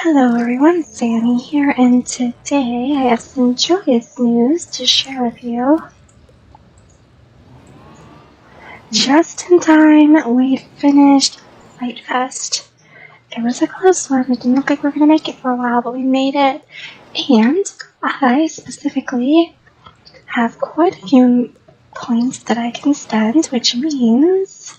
Hello everyone, Sammy here, and today I have some joyous news to share with you. Just in time, we finished Fight Fest. It was a close one. It didn't look like we were going to make it for a while, but we made it. And I specifically have quite a few points that I can spend, which means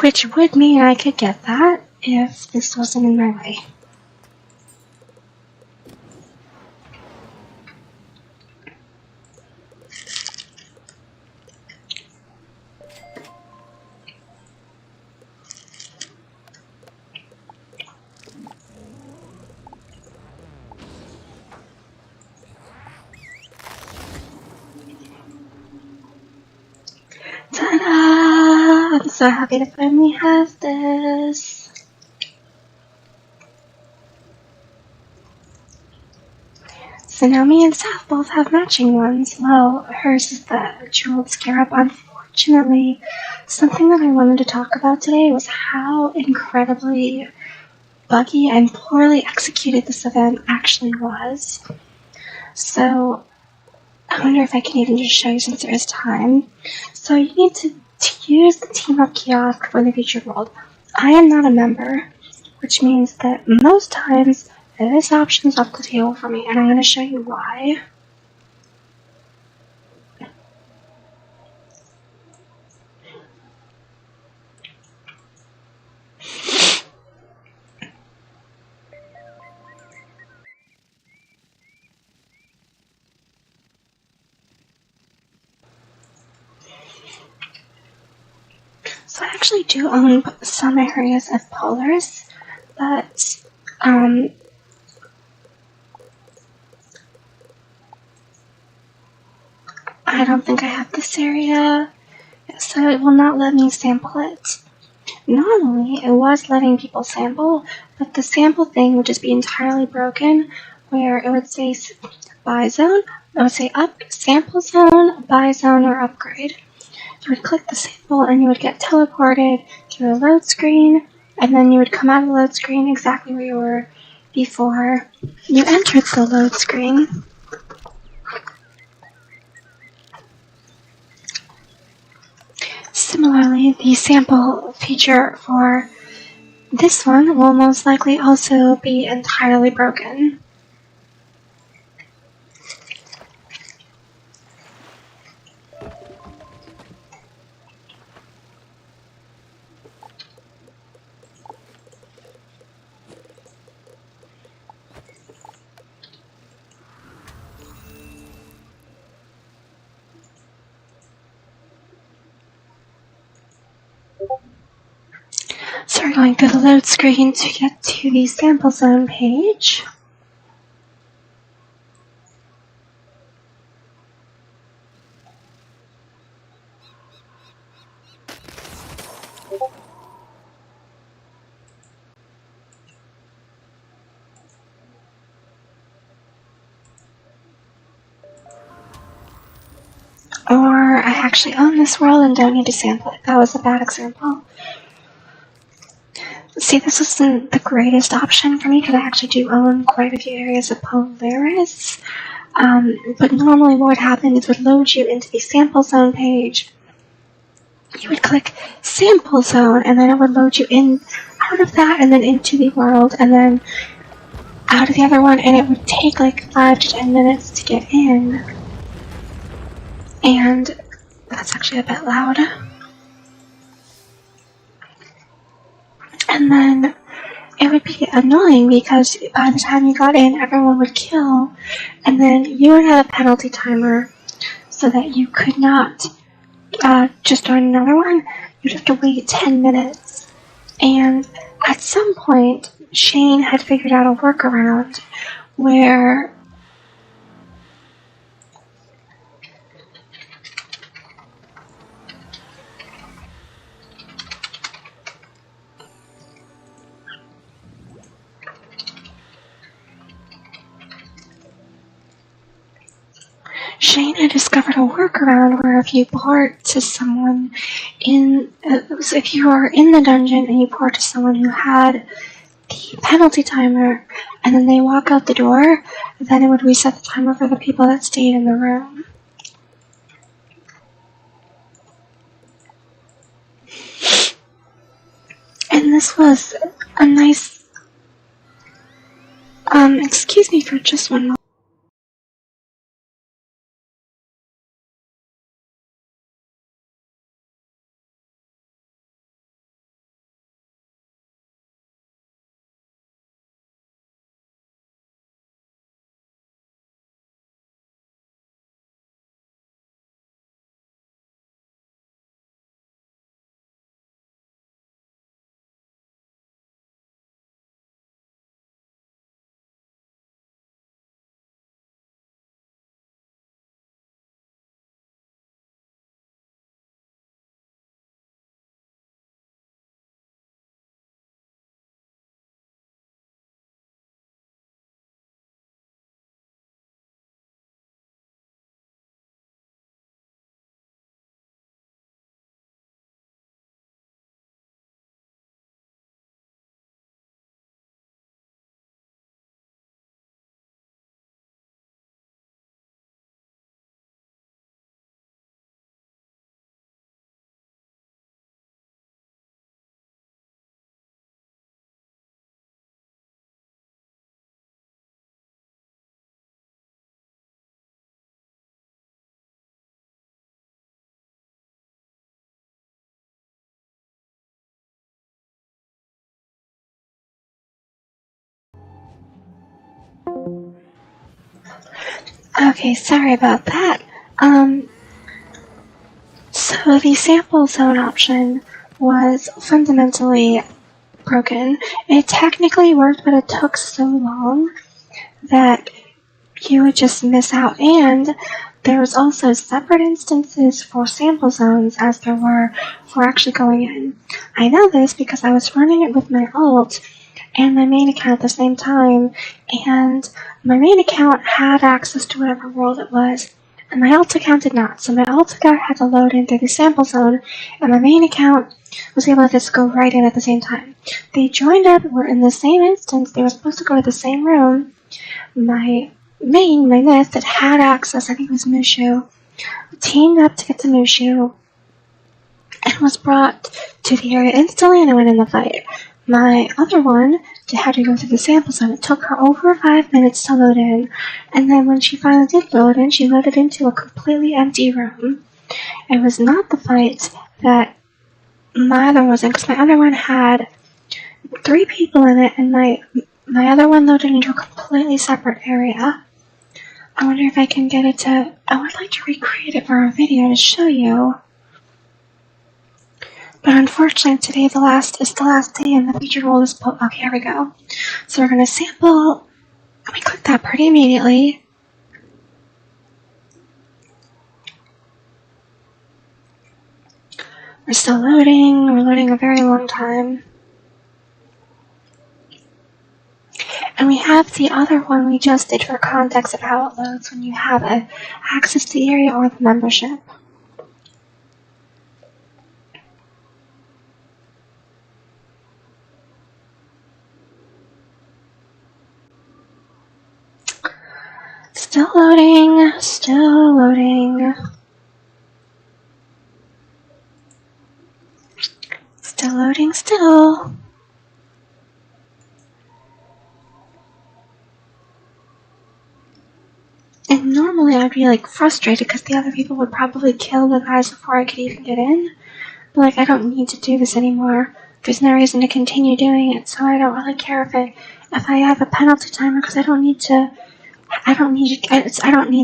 which would mean I could get that if this wasn't in my way. Ta-da! I'm so happy to finally have this. So now me and Seth both have matching ones. Well, hers is the Jeweled Scarab. Unfortunately, something that I wanted to talk about today was how incredibly buggy and poorly executed this event actually was. So I wonder if I can even just show you since there is time. So you need to use the Team Up kiosk for the featured world. I am not a member, which means that most times this option is off the table for me, and I'm going to show you why. So I actually do own some areas of Polaris, but I don't think I have this area, so it will not let me sample it. Normally, it was letting people sample, but the sample thing would just be entirely broken, where it would say buy zone, it would say up, sample zone, buy zone, or upgrade. You would click the sample and you would get teleported to a load screen, and then you would come out of the load screen exactly where you were before you entered the load screen. Similarly, the sample feature for this one will most likely also be entirely broken. So we're going through the load screen to get to the sample zone page. Or I actually own this world and don't need to sample it. That was a bad example. See, this isn't the greatest option for me because I actually do own quite a few areas of Polaris. But normally what would happen is it would load you into the sample zone page. You would click sample zone and then it would load you in out of that and then into the world and then out of the other one, and it would take like 5 to 10 minutes to get in. And that's actually a bit loud. And then it would be annoying because by the time you got in, everyone would kill, and then you would have a penalty timer so that you could not just join another one. You'd have to wait 10 minutes. And at some point, Shane had figured out a workaround where Shane had discovered a workaround where if you pour to someone if you are in the dungeon and you pour to someone who had the penalty timer and then they walk out the door, then it would reset the timer for the people that stayed in the room. And this was a nice, excuse me for just one moment. Okay, sorry about that. So the sample zone option was fundamentally broken. It technically worked, but it took so long that you would just miss out. And there was also separate instances for sample zones as there were for actually going in. I know this because I was running it with my alt and my main account at the same time, and my main account had access to whatever world it was, and my alt account did not. So my alt account had to load in through the sample zone, and my main account was able to just go right in at the same time. They joined up, were in the same instance, they were supposed to go to the same room. My myth that had access, I think it was Mushu, teamed up to get to Mushu, and was brought to the area instantly, and I went in the fight. My other one had to go through the sample zone. It took her over 5 minutes to load in, and then when she finally did load in, she loaded into a completely empty room. It was not the fight that my other one was in, because my other one had 3 people in it, and my other one loaded into a completely separate area. I wonder if I can get it to... I would like to recreate it for a video to show you. But unfortunately, today is the last day, and the featured world is... Okay, here we go. So we're going to sample... Let me click that pretty immediately. We're still loading. We're loading a very long time. And we have the other one we just did for context of how it loads when you have access to the area or the membership. Still loading, still loading. Still loading, still. And normally I'd be like frustrated because the other people would probably kill the guys before I could even get in. But like, I don't need to do this anymore. There's no reason to continue doing it, so I don't really care if I have a penalty timer, because I don't need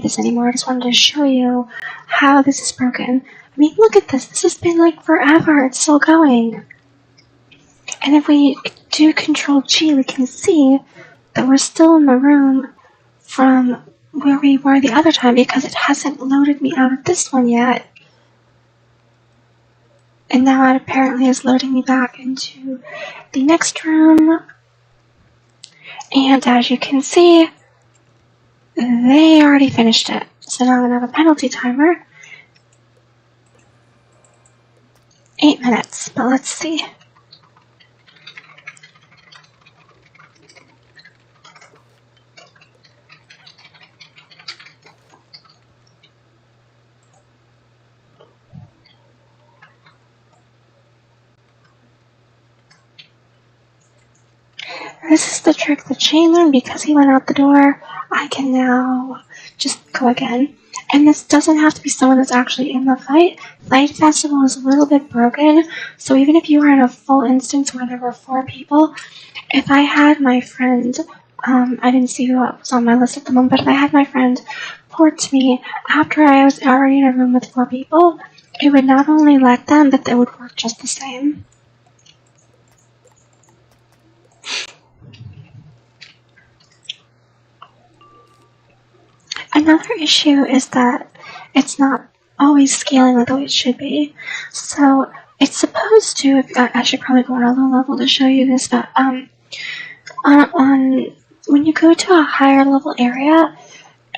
this anymore. I just wanted to show you how this is broken. I mean, look at this. This has been like forever. It's still going. And if we do Control G, we can see that we're still in the room from where we were the other time, because it hasn't loaded me out of this one yet. And now it apparently is loading me back into the next room. And as you can see, they already finished it. So now I'm going to have a penalty timer. 8 minutes, but let's see. This is the trick that Shane learned because he went out the door. I can now just go again. And this doesn't have to be someone that's actually in the fight. Fight Festival is a little bit broken, so even if you were in a full instance where there were 4 people, if I had my friend, I didn't see who was on my list at the moment, but if I had my friend report to me after I was already in a room with 4 people, it would not only let them, but they would work just the same. Another issue is that it's not always scaling like the way it should be. So it's supposed to, I should probably go on a low level to show you this, but when you go to a higher level area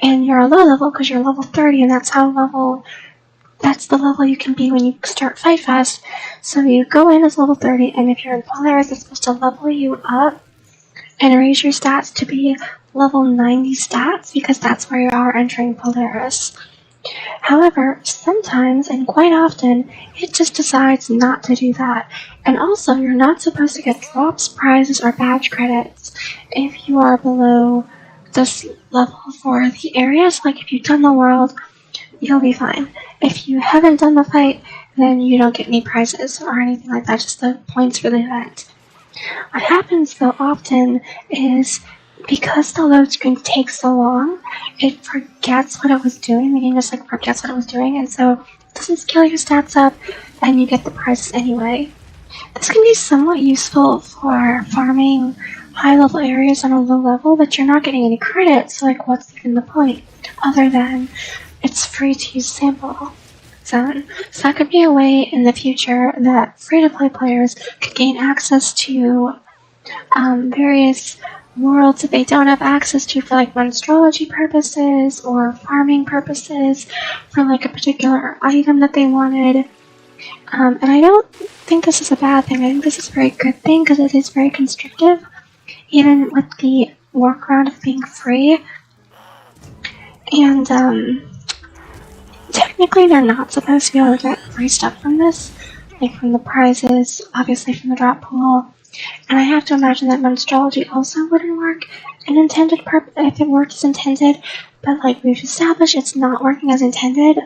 and you're a low level because you're level 30 and that's the level you can be when you start Fight Fest. So you go in as level 30, and if you're in Polaris, it's supposed to level you up and raise your stats to be level 90 stats, because that's where you are entering Polaris. However, sometimes, and quite often, it just decides not to do that. And also, you're not supposed to get drops, prizes, or badge credits if you are below this level for the areas. Like, if you've done the world, you'll be fine. If you haven't done the fight, then you don't get any prizes or anything like that, just the points for the event. What happens, though, often is because the load screen takes so long, it forgets what it was doing. The game just forgets what it was doing, and so it doesn't scale your stats up, and you get the prizes anyway. This can be somewhat useful for farming high-level areas on a low level, but you're not getting any credits, so what's even the point? Other than it's free to use sample zone. So that could be a way in the future that free-to-play players could gain access to various worlds that they don't have access to for monstrology purposes or farming purposes for a particular item that they wanted. And I don't think this is a bad thing. I think this is a very good thing because it is very constrictive, even with the workaround of being free. And technically they're not supposed to be able to get free stuff from this, from the prizes, obviously from the drop pool. And I have to imagine that monstrology also wouldn't work if it worked as intended, but we've established, it's not working as intended,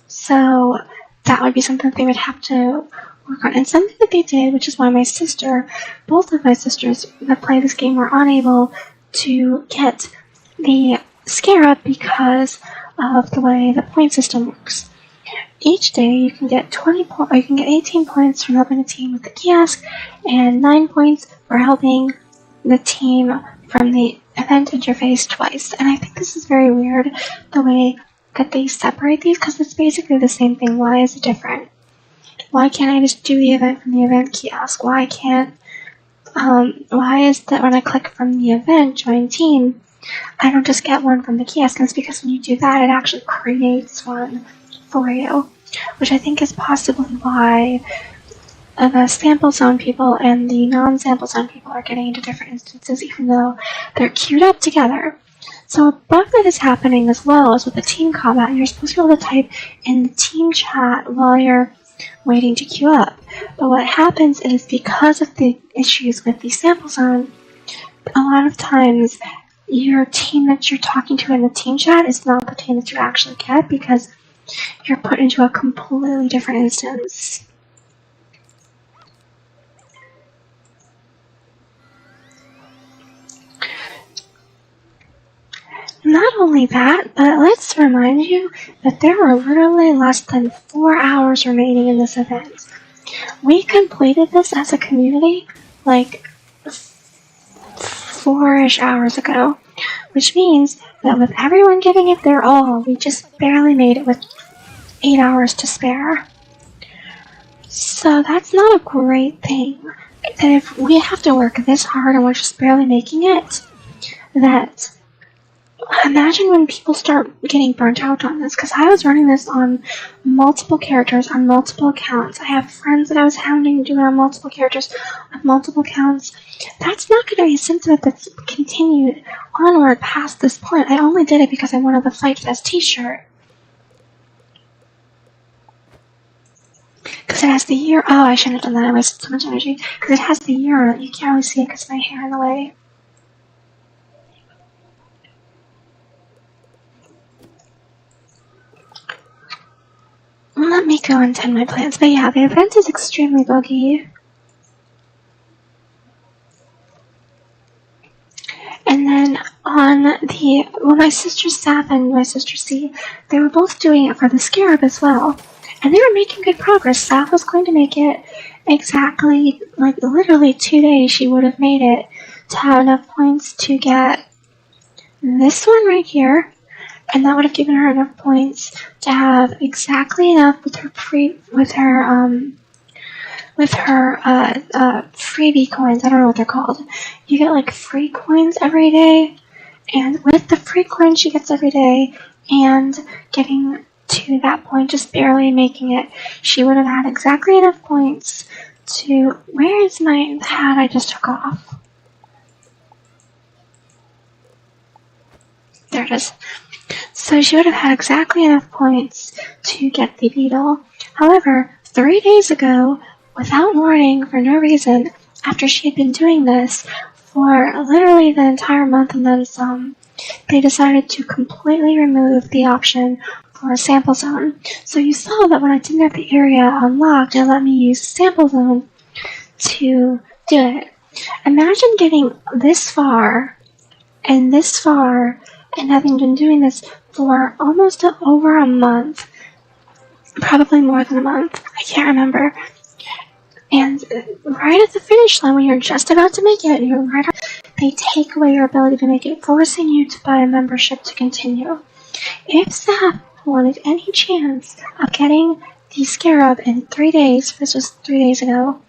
so that would be something that they would have to work on. And something that they did, which is why both of my sisters that play this game were unable to get the Scarab because of the way the point system works. Each day you can get 18 points from helping a team with the kiosk, and 9 points for helping the team from the event interface twice. And I think this is very weird, the way that they separate these, because it's basically the same thing. Why is it different? Why can't I just do the event from the event kiosk? Why is that when I click from the event, join team, I don't just get one from the kiosk? And it's because when you do that, it actually creates one for you, which I think is possibly why the sample zone people and the non-sample zone people are getting into different instances, even though they're queued up together. So a bug that is happening as well is with the team combat. You're supposed to be able to type in the team chat while you're waiting to queue up. But what happens is, because of the issues with the sample zone, a lot of times your team that you're talking to in the team chat is not the team that you actually get, because you're put into a completely different instance. Not only that, but let's remind you that there are literally less than 4 hours remaining in this event. We completed this as a community 4-ish hours ago, which means that with everyone giving it their all, we just barely made it with 8 hours to spare. So that's not a great thing. That if we have to work this hard and we're just barely making it, that imagine when people start getting burnt out on this, because I was running this on multiple characters, on multiple accounts. I have friends that I was hounding doing on multiple characters, on multiple accounts. That's not going to be a sentiment that's continued onward past this point. I only did it because I wanted the Fight Fest t-shirt. Because it has the year. Oh, I shouldn't have done that. I wasted so much energy. Because it has the year on it. You can't really see it because of my hair in the way. Let me go and tend my plants. But yeah, the event is extremely buggy. And then on my sister Saf and my sister C, they were both doing it for the Scarab as well. And they were making good progress. Saf was going to make it exactly, like literally 2 days she would have made it to have enough points to get this one right here. And that would have given her enough points to have exactly enough with her freebie coins. I don't know what they're called. You get like free coins every day, and with the free coins she gets every day and getting to that point, just barely making it, she would have had exactly enough points to, where is the hat I just took off? There it is. So she would have had exactly enough points to get the beetle. However, 3 days ago, without warning, for no reason, after she had been doing this for literally the entire month and then some, they decided to completely remove the option for a sample zone. So you saw that when I didn't have the area unlocked, it let me use the sample zone to do it. Imagine getting this far and having been doing this for almost over a month, probably more than a month, I can't remember. And right at the finish line, when you're just about to make it, they take away your ability to make it, forcing you to buy a membership to continue. If Saf wanted any chance of getting the Scarab in 3 days, this was 3 days ago,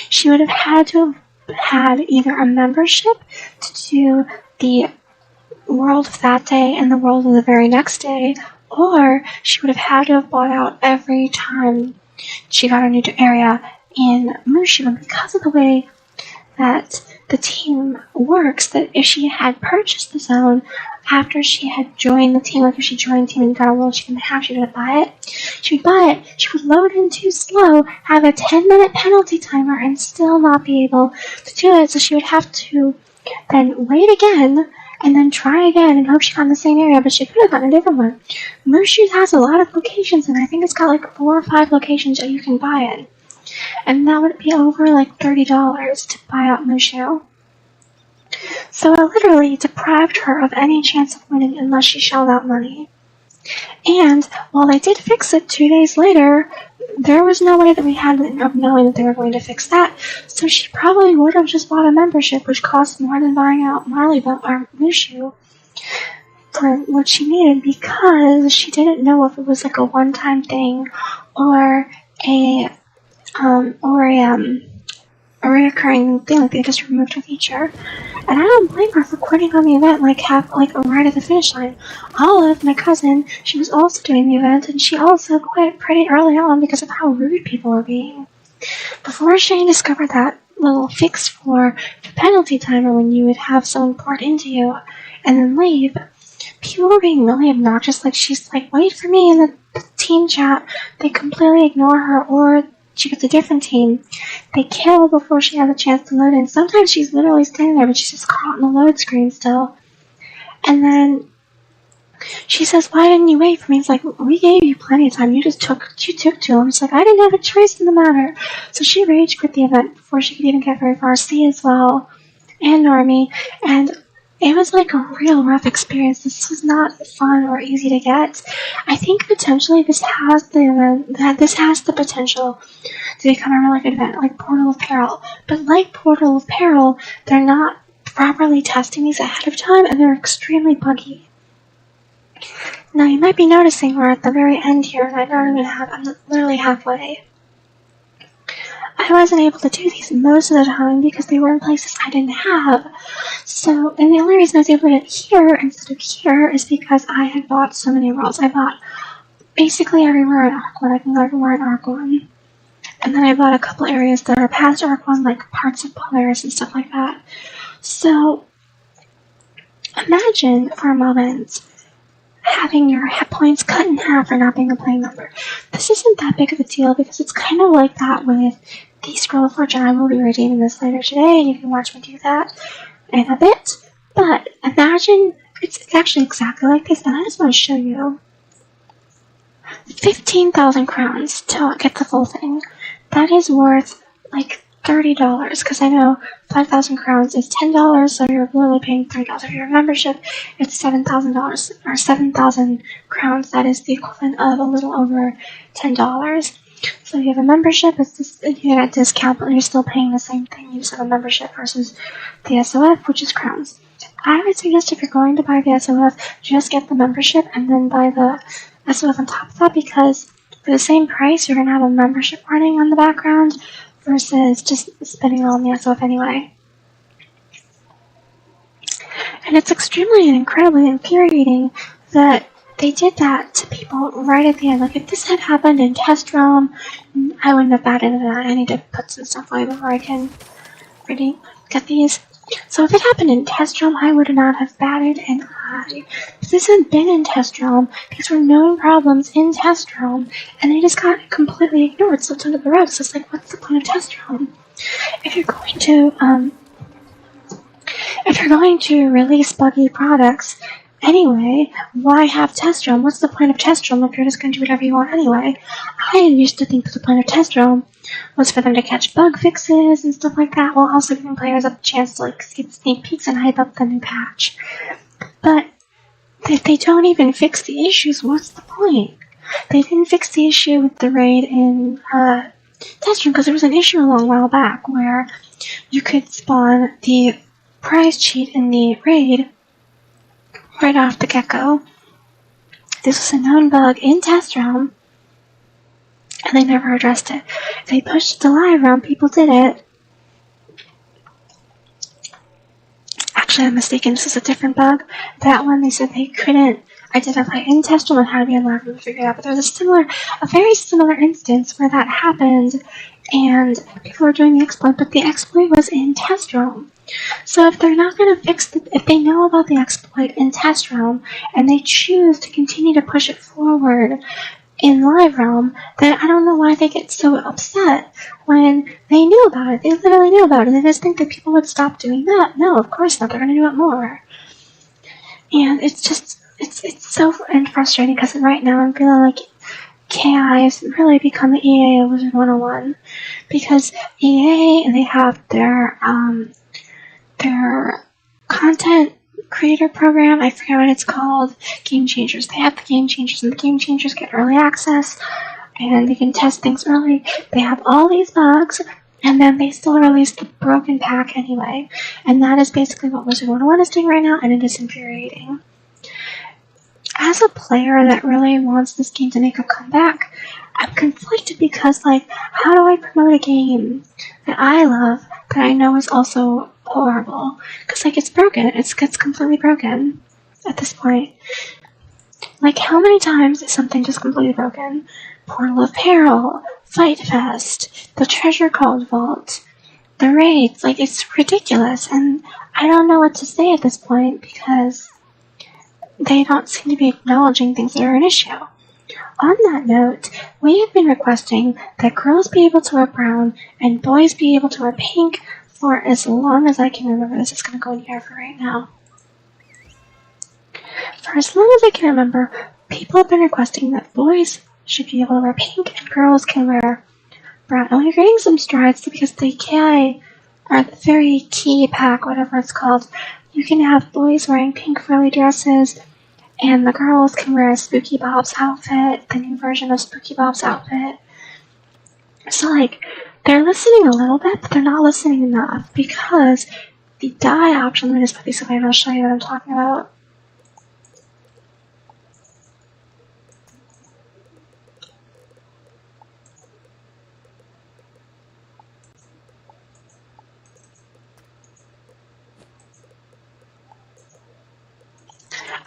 she would have had to have had either a membership to do the world of that day and the world of the very next day, or she would have had to have bought out every time she got a new area in Mushu. And because of the way that the team works, that if she had purchased the zone after she had joined the team, like if she joined the team and got a world she didn't have, she would buy it. She would buy it, she would load in too slow, have a 10-minute penalty timer, and still not be able to do it. So she would have to then wait again and then try again and hope she got in the same area, but she could have gotten a different one. Mushu has a lot of locations, and I think it's got like 4 or 5 locations that you can buy in. And that would be over like $30 to buy out Mushu. So it literally deprived her of any chance of winning unless she shelled out money. And while they did fix it 2 days later, there was no way that we had of knowing that they were going to fix that. So she probably would have just bought a membership, which cost more than buying out Mushu for what she needed, because she didn't know if it was like a one-time thing or a reoccurring thing, like they just removed a feature. And I don't blame her for quitting on the event right at the finish line. Olive, my cousin, she was also doing the event, and she also quit pretty early on because of how rude people were being. Before Shane discovered that little fix for the penalty timer when you would have someone poured into you and then leave, people were being really obnoxious. Like, she's like, wait for me in the team chat. They completely ignore her, or she gets a different team. They kill before she has a chance to load in. Sometimes she's literally standing there, but she's just caught in the load screen still. And then she says, why didn't you wait for me? It's like, we gave you plenty of time. You took too long. She's like, I didn't have a choice in the matter. So she rage quit the event before she could even get very far. C as well, and Normie. And it was like a real rough experience. This was not fun or easy to get. I think potentially this has the potential to become a really good event, like Portal of Peril. But like Portal of Peril, they're not properly testing these ahead of time, and they're extremely buggy. Now you might be noticing we're at the very end here, and I'm literally halfway. I wasn't able to do these most of the time because they were in places I didn't have. So, and the only reason I was able to get here instead of here is because I had bought so many worlds. I bought basically everywhere in Arc 1. I can go everywhere in Arc 1. And then I bought a couple areas that are past Arc 1, like parts of Polaris and stuff like that. So, imagine for a moment having your hit points cut in half for not being a playing member. This isn't that big of a deal because it's kind of like that with the Scroll of Fortune. I will be redeeming this later today, and you can watch me do that in a bit. But imagine, it's actually exactly like this, and I just want to show you. 15,000 crowns to get the full thing. That is worth like $30, because I know 5,000 crowns is $10, so you're literally paying $30 for your membership. It's $7,000 or 7,000 crowns. That is the equivalent of a little over $10. So you have a membership, it's just, you get a discount, but you're still paying the same thing. You just have a membership versus the SOF, which is crowns. I would suggest if you're going to buy the SOF, just get the membership and then buy the SOF on top of that, because for the same price, you're going to have a membership running on the background versus just spending on the SOF anyway. And it's extremely and incredibly infuriating that they did that to people right at the end. Like, if this had happened in Test Realm, I wouldn't have batted it out. I need to put some stuff away before I can really get these. So if it happened in Test Realm, I would not have batted an eye. If this had been in Test Realm, these were known problems in Test Realm, and they just got completely ignored, slipped under the rug. So it's like, what's the point of Test Realm? If you're going to release buggy products anyway, why have Test Realm? What's the point of Test Realm if you're just going to do whatever you want anyway? I used to think that the point of Test Realm was for them to catch bug fixes and stuff like that, while also giving players a chance to like see the sneak peeks and hype up the new patch. But if they don't even fix the issues, what's the point? They didn't fix the issue with the raid in Test Realm, because there was an issue a long while back where you could spawn the prize cheat in the raid right off the get-go. This was a known bug in Test Realm, and they never addressed it. They pushed it to live realm, people did it. Actually, I'm mistaken, this is a different bug. That one, they said they couldn't identify in Test Realm and how to be in live realm to figure it out. But there was a very similar instance where that happened, and people were doing the exploit, but the exploit was in Test Realm. So if they're not going to fix it, if they know about the exploit in Test Realm, and they choose to continue to push it forward in live realm, then I don't know why they get so upset when they knew about it. They literally knew about it. They just think that people would stop doing that. No, of course not. They're going to do it more. And it's just, it's so frustrating, because right now I'm feeling like KI has really become the EA of wizard101, because EA, they have their content creator program, I forget what it's called, Game Changers. They have the Game Changers, and the Game Changers get early access, and they can test things early. They have all these bugs, and then they still release the broken pack anyway. And that is basically what wizard101 is doing right now, and it is infuriating. As a player that really wants this game to make a comeback, I'm conflicted because, like, how do I promote a game that I love that I know is also horrible? Because, like, it's broken. It's completely broken at this point. Like, how many times is something just completely broken? Portal of Peril, Fight Fest, the Treasure Code Vault, the raids. Like, it's ridiculous, and I don't know what to say at this point because they don't seem to be acknowledging things that are an issue. On that note, we have been requesting that girls be able to wear brown and boys be able to wear pink for as long as I can remember. This is going to go in here for right now. For as long as I can remember, people have been requesting that boys should be able to wear pink and girls can wear brown. And we're getting some strides because the KI, or the very key pack, whatever it's called, you can have boys wearing pink frilly dresses, and the girls can wear Spooky Bob's outfit, the new version of Spooky Bob's outfit. So, like, they're listening a little bit, but they're not listening enough, because the dye option, let me just put these away and I'll show you what I'm talking about.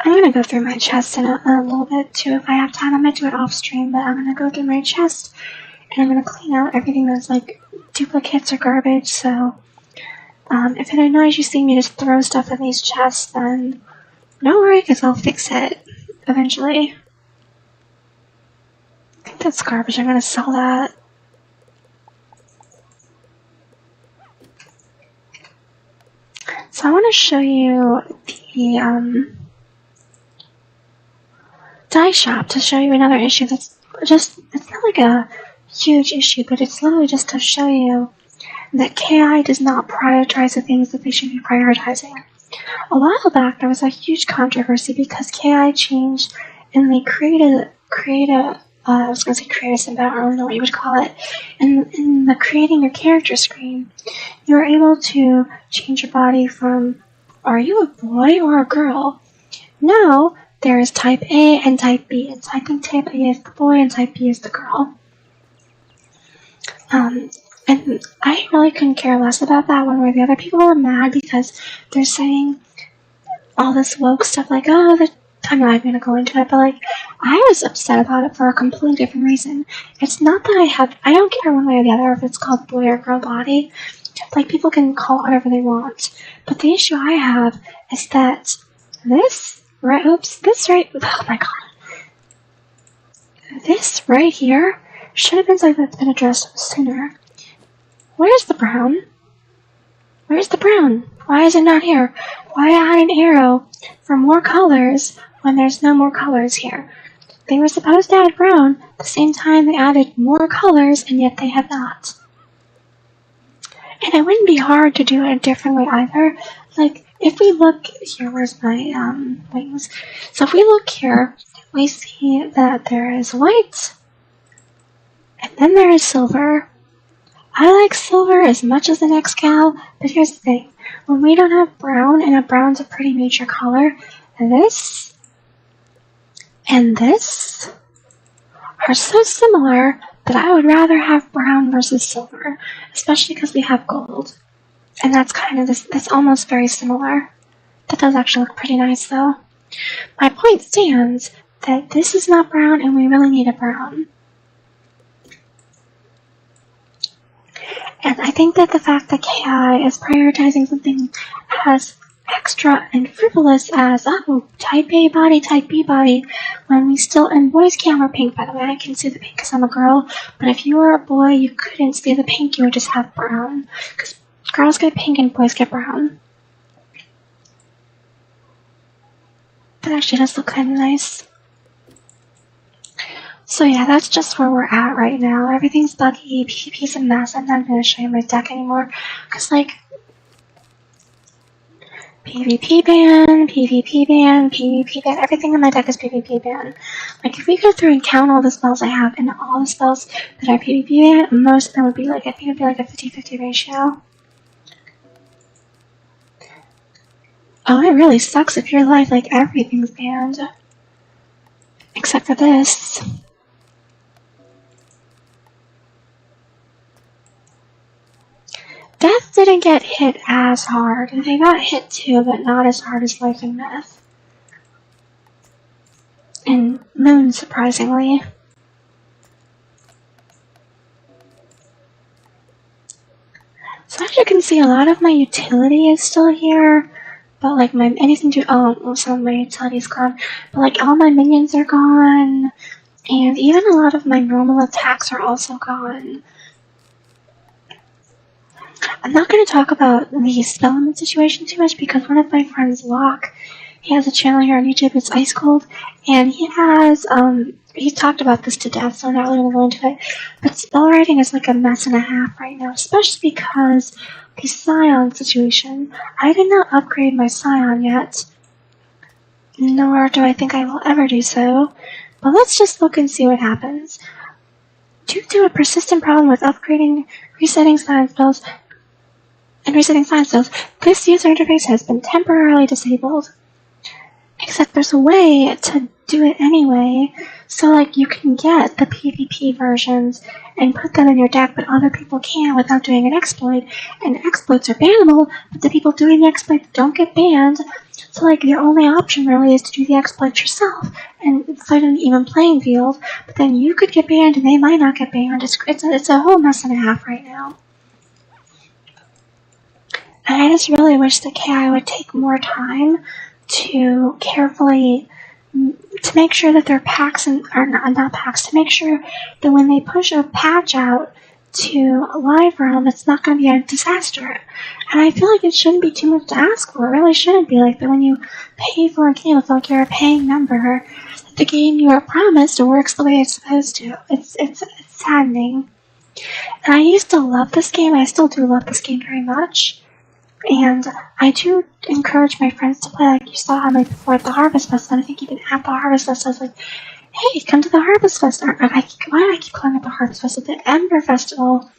I'm going to go through my chest in a little bit too if I have time. I might do it off stream, but I'm going to go through my chest and I'm going to clean out everything that's like duplicates or garbage. So if it annoys you seeing me just throw stuff in these chests, then don't worry because I'll fix it eventually. I think that's garbage. I'm going to sell that. So I want to show you the dye shop to show you another issue that's just, it's not like a huge issue, but it's literally just to show you that KI does not prioritize the things that they should be prioritizing. A while back, there was a huge controversy because KI changed and they created I was going to say create a sim, but I don't really know what you would call it. In the creating your character screen, you're able to change your body from, are you a boy or a girl? Now, there is type A and type B, and so I think type A is the boy and type B is the girl. And I really couldn't care less about that one way or the other. People are mad because they're saying all this woke stuff like, oh, I'm not even going to go into it, but like, I was upset about it for a completely different reason. It's not that I don't care one way or the other if it's called boy or girl body. Like, people can call it whatever they want. But the issue I have is that this right here should have been something that's been addressed sooner. Where's the brown? Where's the brown? Why is it not here? Why add an arrow for more colors when there's no more colors here? They were supposed to add brown at the same time they added more colors, and yet they have not. And it wouldn't be hard to do it a different way either. Like, if we look here, where's my wings? So if we look here, we see that there is white, and then there is silver. I like silver as much as the next gal, but here's the thing. When we don't have brown, and a brown's a pretty major color, this and this are so similar that I would rather have brown versus silver, especially because we have gold. And that's kind of this, that's almost very similar. That does actually look pretty nice though. My point stands that this is not brown and we really need a brown. And I think that the fact that KI is prioritizing something as extra and frivolous as, oh, type A body, type B body, when we still, and boys can't wear pink, by the way. I can see the pink because I'm a girl, but if you were a boy, you couldn't see the pink, you would just have brown, because girls get pink and boys get brown. That actually does look kind of nice. So yeah, that's just where we're at right now. Everything's buggy, PvP's a mess. I'm not going to show you my deck anymore, because like, PvP ban, PvP ban, PvP ban, everything in my deck is PvP ban. Like, if we go through and count all the spells I have and all the spells that are PvP ban, most of them would be like, I think it would be like a 50-50 ratio. Oh, it really sucks if your life, like, everything's banned. Except for this. Death didn't get hit as hard. They got hit too, but not as hard as Life and Death. And Moon, surprisingly. So as you can see, a lot of my utility is still here. But like my anything to some of my utility is gone. But like all my minions are gone. And even a lot of my normal attacks are also gone. I'm not going to talk about the Spellman situation too much because one of my friends, Locke, he has a channel here on YouTube, it's Ice Cold, and he has, he's talked about this to death, so I'm not really going to go into it, but spell writing is like a mess and a half right now, especially because the Scion situation. I did not upgrade my Scion yet, nor do I think I will ever do so, but let's just look and see what happens. Due to a persistent problem with upgrading, resetting Scion spells, and resetting Scion spells, this user interface has been temporarily disabled. Except there's a way to do it anyway. So, like, you can get the PvP versions and put them in your deck, but other people can't without doing an exploit. And exploits are bannable, but the people doing the exploit don't get banned. So, like, your only option really is to do the exploit yourself and fight an even playing field. But then you could get banned, and they might not get banned. It's a whole mess and a half right now. And I just really wish that KI would take more time to carefully to make sure that their packs are not packs, to make sure that when they push a patch out to Live Realm, it's not going to be a disaster. And I feel like it shouldn't be too much to ask for. It really shouldn't be like that when you pay for a game, it's like you're a paying member. The game you are promised works the way it's supposed to. It's saddening. And I used to love this game. I still do love this game very much. And I do encourage my friends to play, like you saw me before at the Harvest Festival. I think even at the Harvest Festival, I was like, hey, come to the Harvest Festival. Why do I keep calling it the Harvest Festival? The Ember Festival.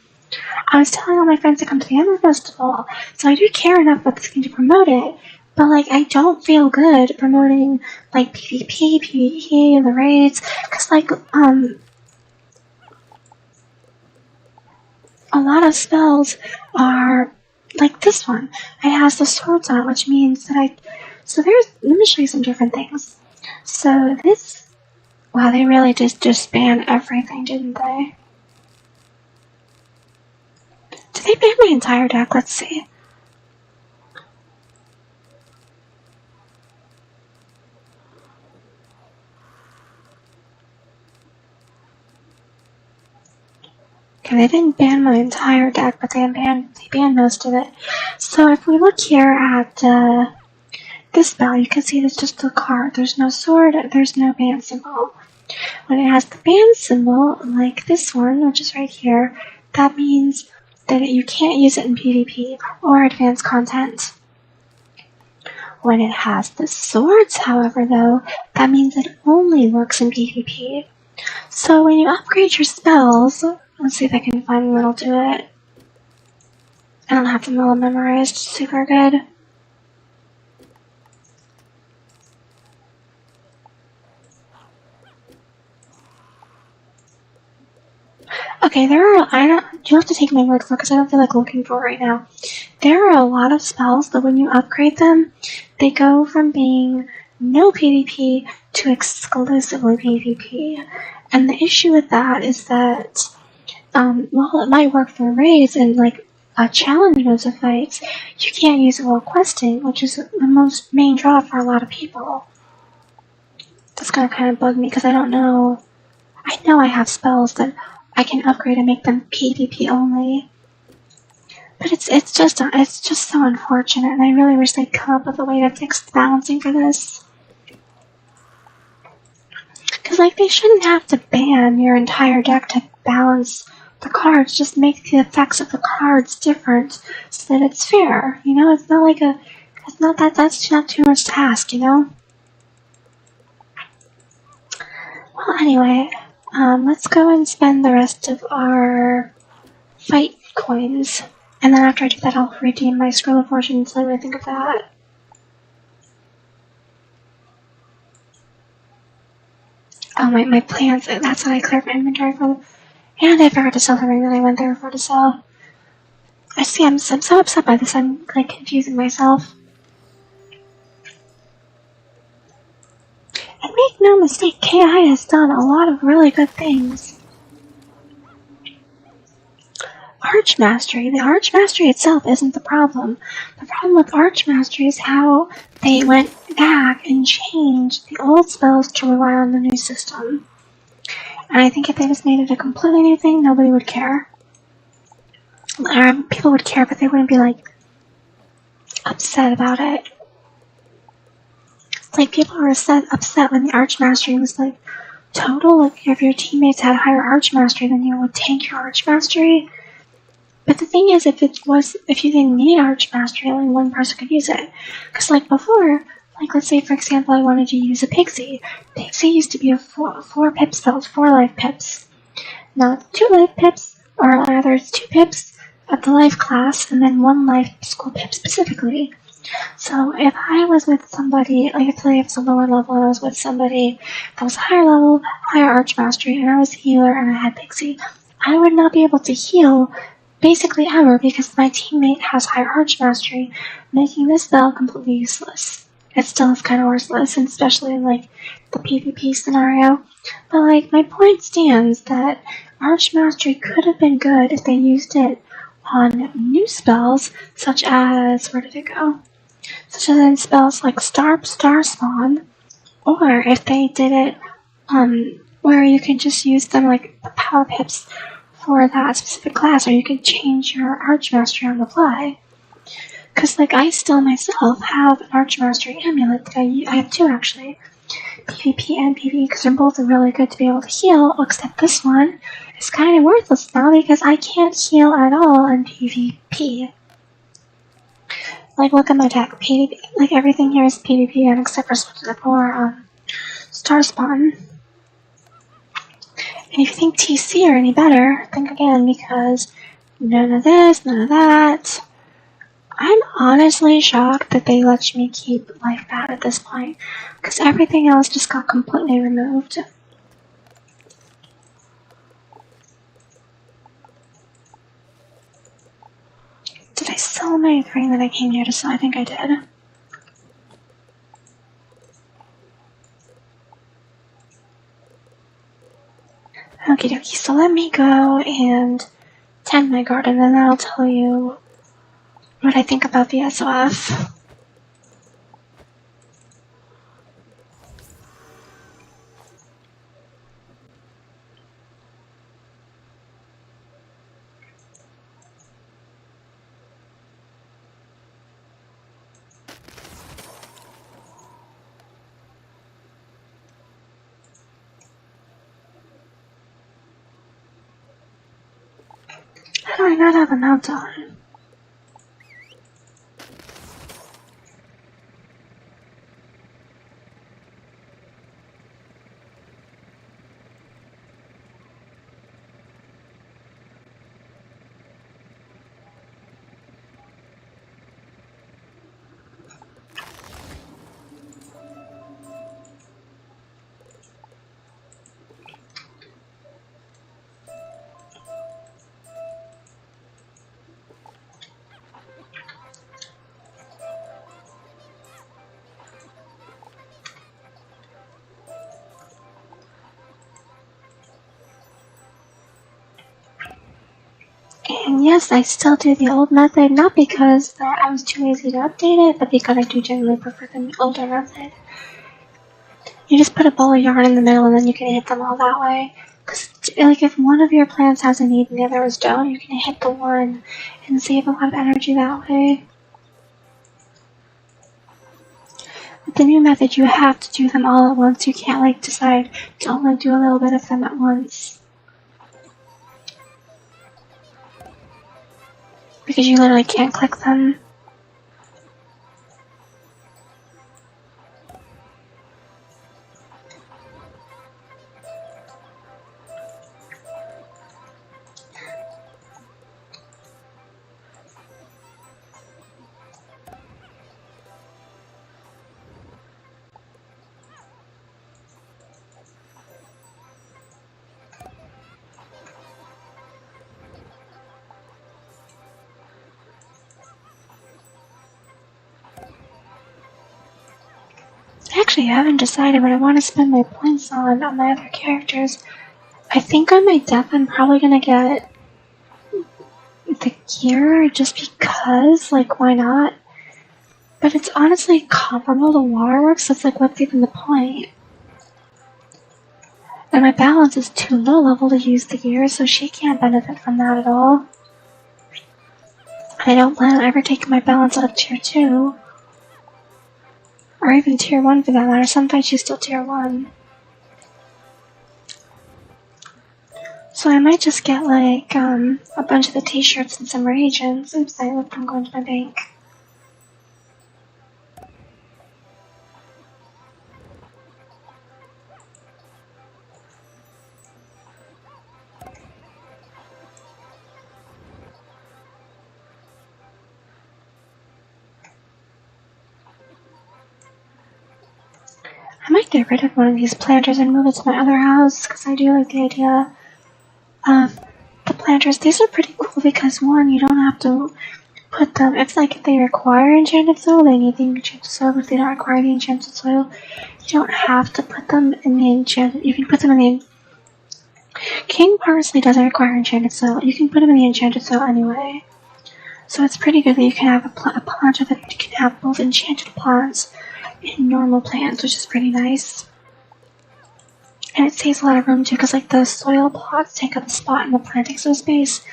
I was telling all my friends to come to the Ember Festival. So I do care enough about this game to promote it. But, like, I don't feel good promoting, like, PvP, PvE, and the raids. Because, like, a lot of spells are like this one. It has the swords on it, which means that let me show you some different things. So this, wow, they really just banned everything, didn't they? Did they ban my entire deck? Let's see. Okay, they didn't ban my entire deck, but they banned most of it. So if we look here at this spell, you can see there's just a card. There's no sword, there's no ban symbol. When it has the ban symbol, like this one, which is right here, that means that you can't use it in PvP or advanced content. When it has the swords, however, though, that means it only works in PvP. So when you upgrade your spells, let's see if I can find one that'll do it. I don't have them all memorized super good. Okay, you have to take my word for it because I don't feel like looking for it right now. There are a lot of spells that when you upgrade them, they go from being no PvP to exclusively PvP. And the issue with that is that, while it might work for raids and like challenge modes of fights, you can't use it while questing, which is the main draw for a lot of people. That's gonna kind of bug me because I know I have spells that I can upgrade and make them PvP only. But it's just so unfortunate, and I really wish they'd come up with a way to fix the balancing for this. Because, like, they shouldn't have to ban your entire deck to balance the cards. Just make the effects of the cards different so that it's fair. You know, it's not that's not too much to ask, you know? Well, anyway, let's go and spend the rest of our fight coins. And then after I do that, I'll redeem my Scroll of Fortune, so I think of that. Oh, my plants, that's what I cleared my inventory for. And I forgot to sell the ring that I went there for to sell. I'm so upset by this, I'm, like, confusing myself. And make no mistake, KI has done a lot of really good things. Archmastery. The Archmastery itself isn't the problem. The problem with Archmastery is how they went back and changed the old spells to rely on the new system. And I think if they just made it a completely new thing, nobody would care. People would care, but they wouldn't be, like, upset about it. Like, people were upset when the Archmastery was, like, total. Like, if your teammates had higher Archmastery, then you would tank your Archmastery. But the thing is, if you didn't need Archmastery, only one person could use it. Because, like, before, like, let's say, for example, I wanted to use a Pixie. Pixie used to be a 4 pip spell, 4 life pips. Now, 2 life pips, or rather, it's 2 pips of the life class, and then 1 life school pip specifically. So if I was with somebody, like if I was a lower level and I was with somebody that was higher level, higher archmastery, and I was a healer and I had pixie, I would not be able to heal basically ever because my teammate has higher archmastery, making this spell completely useless. It still is kind of worthless, and especially in like the PvP scenario. But like my point stands that archmastery could have been good if they used it on new spells such as, where did it go? Such as in spells like Star Spawn, or if they did it where you can just use them like the power pips for that specific class, or you can change your archmastery on the fly. Because like I still myself have an archmastery amulet that I have two actually, PvP and PvE, because they're both really good to be able to heal, except this one is kind of worthless now because I can't heal at all in PvP. Like, look at my deck. PvP, like, everything here is PvP, and except for Star Spawn. And if you think TC are any better, think again, because none of this, none of that. I'm honestly shocked that they let me keep Life Bat at this point, because everything else just got completely removed. Did I sell my thing that I came here to sell? I think I did. Okie dokie, so let me go and tend my garden, and then I'll tell you what I think about the SOF. How do I not have a meltdown? And yes, I still do the old method, not because I was too lazy to update it, but because I do generally prefer the older method. You just put a ball of yarn in the middle and then you can hit them all that way. Because, like, if one of your plants has a need and the other is don't, you can hit the one and save a lot of energy that way. With the new method, you have to do them all at once. You can't, like, decide to only do a little bit of them at once. Because you literally can't click them. Actually, I haven't decided what I want to spend my points on my other characters. I think on my death I'm probably gonna get the gear just because, like, why not? But it's honestly comparable to Waterworks, so it's like, what's even the point? And my balance is too low level to use the gear, so she can't benefit from that at all. I don't plan on ever taking my balance out of tier 2. Or even tier 1 for that matter. Sometimes she's still tier 1. So I might just get, like, a bunch of the t-shirts and some reagents. Oops, I left them going to my bank. get rid of one of these planters and move it to my other house, because I do like the idea of the planters. These are pretty cool because, one, you don't have to put them, it's like if they require enchanted soil, they need the enchanted soil. If they don't require the enchanted soil, you don't have to put them in the enchanted, you can put them in the King Parsley doesn't require enchanted soil. You can put them in the enchanted soil anyway. So it's pretty good that you can have a planter that can have both enchanted plants and normal plants, which is pretty nice. And it saves a lot of room too, because like the soil plots take up a spot and the plant takes up a space.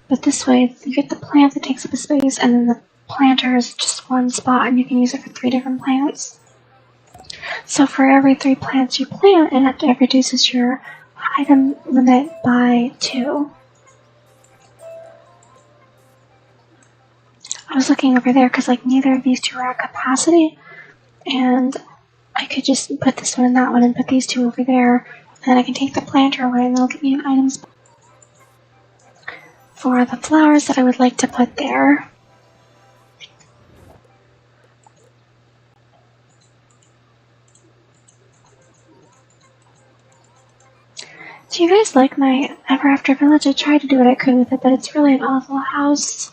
But this way, you get the plant that takes up a space, and then the planter is just one spot, and you can use it for 3 different plants. So for every 3 plants you plant, it reduces your item limit by 2. I was looking over there because like neither of these 2 are at capacity, and I could just put this one and that one and put these 2 over there, and then I can take the planter away and they'll give me an item spot for the flowers that I would like to put there. Do you guys like my Ever After Village? I tried to do what I could with it, but it's really an awful house.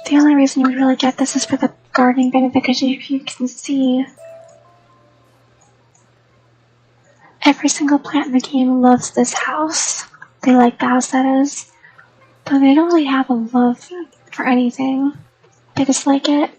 The only reason you would really get this is for the gardening benefit, because if you can see, every single plant in the game loves this house. They like the house, that is. But they don't really have a love for anything. They just like it.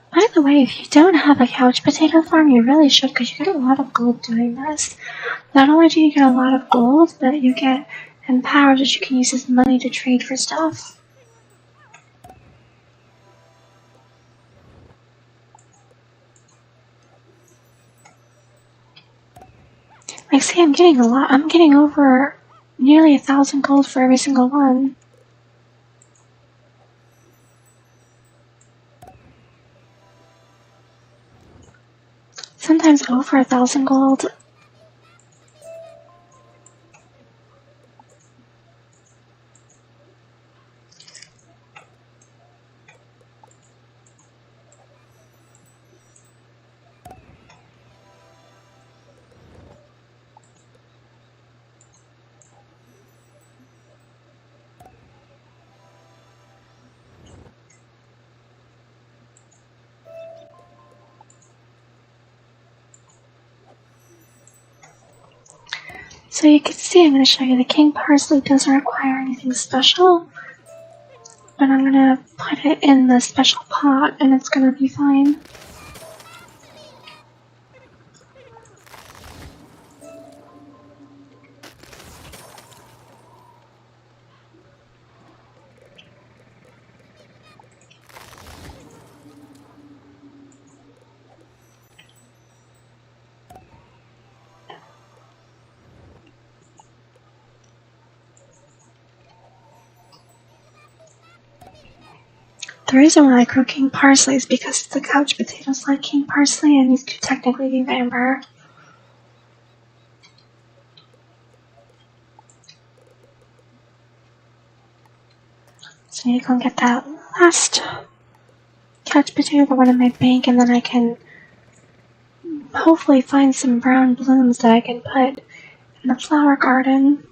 By the way, if you don't have a couch potato farm, you really should, because you get a lot of gold doing this. Not only do you get a lot of gold, but you get empowered that you can use as money to trade for stuff. Like, see, I'm getting a lot. I'm getting over nearly 1,000 gold for every single one. Sometimes over 1,000 gold. So you can see, I'm going to show you the king parsley doesn't require anything special, but I'm going to put it in the special pot and it's going to be fine. The reason why I grow king parsley is because the couch potatoes like king parsley and these could technically be amber. So I need to go and get that last couch potato, the one in my bank, and then I can hopefully find some brown blooms that I can put in the flower garden.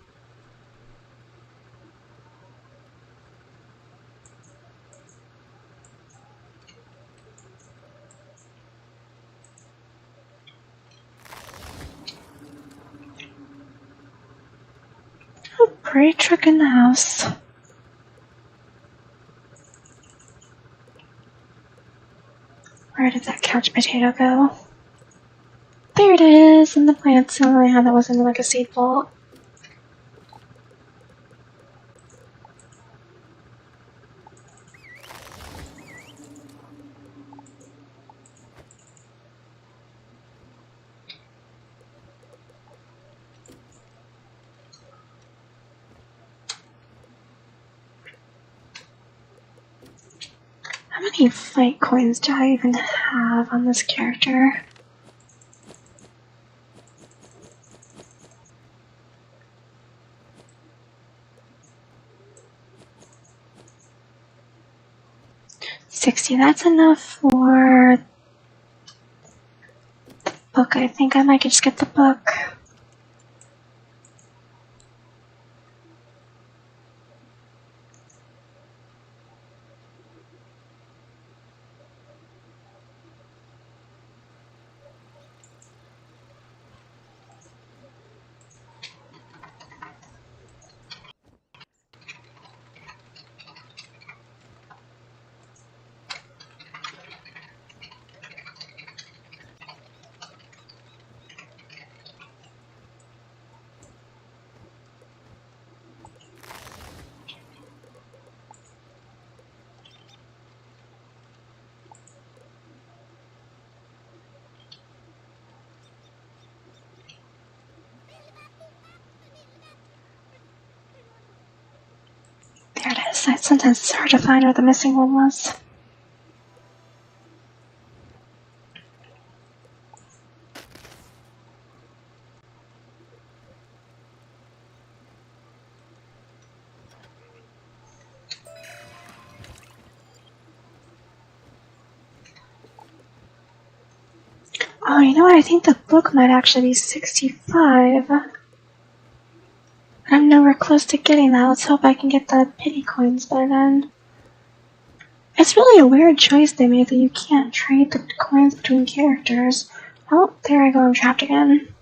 Oh, pretty truck in the house. Where did that couch potato go? There it is, in the plants. The only I had that was in like a seed vault. How many fight coins do I even have on this character? $60, that's enough for the book. I think I might just get the book. There it is. Sometimes it's hard to find where the missing one was. Oh, you know what? I think the book might actually be 65. I'm nowhere close to getting that. Let's hope I can get the pity coins by then. It's really a weird choice they made that you can't trade the coins between characters. Oh, there I go, I'm trapped again.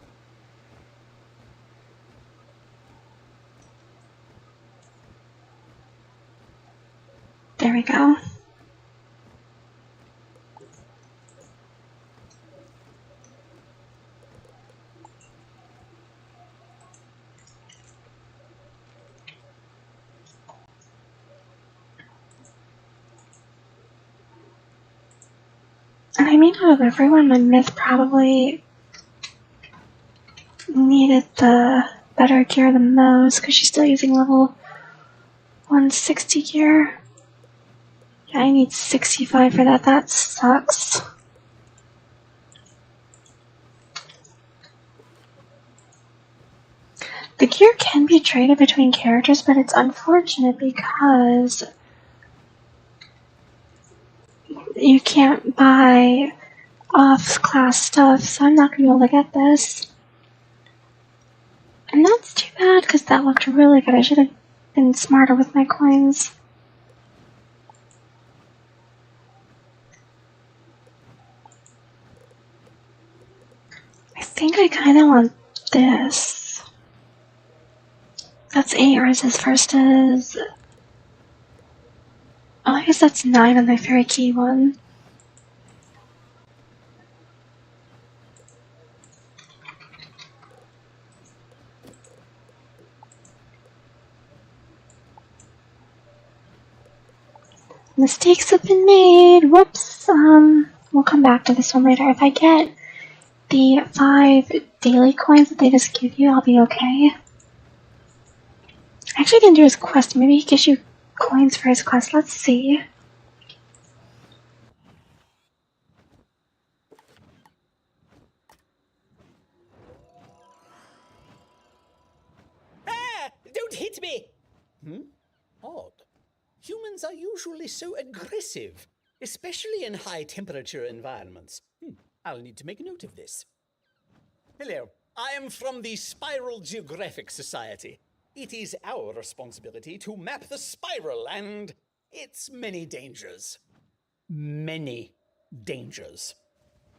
There we go. And I mean, out of everyone, my myth probably needed the better gear the most, because she's still using level 160 gear. Yeah, I need 65 for that. That sucks. The gear can be traded between characters, but it's unfortunate because you can't buy off-class stuff, so I'm not going to be able to get this. And that's too bad, because that looked really good. I should have been smarter with my coins. I think I kind of want this. That's 8, whereas his first is... Oh, I guess that's 9 on the fairy key one. Mistakes have been made. Whoops. We'll come back to this one later. If I get the 5 daily coins that they just give you, I'll be okay. I actually didn't do his quest. Maybe he gives you coins for his quest. Let's see. Ah! Don't hit me! Odd. Humans are usually so aggressive, especially in high-temperature environments. I'll need to make a note of this. Hello. I am from the Spiral Geographic Society. It is our responsibility to map the spiral and its many dangers. Many dangers.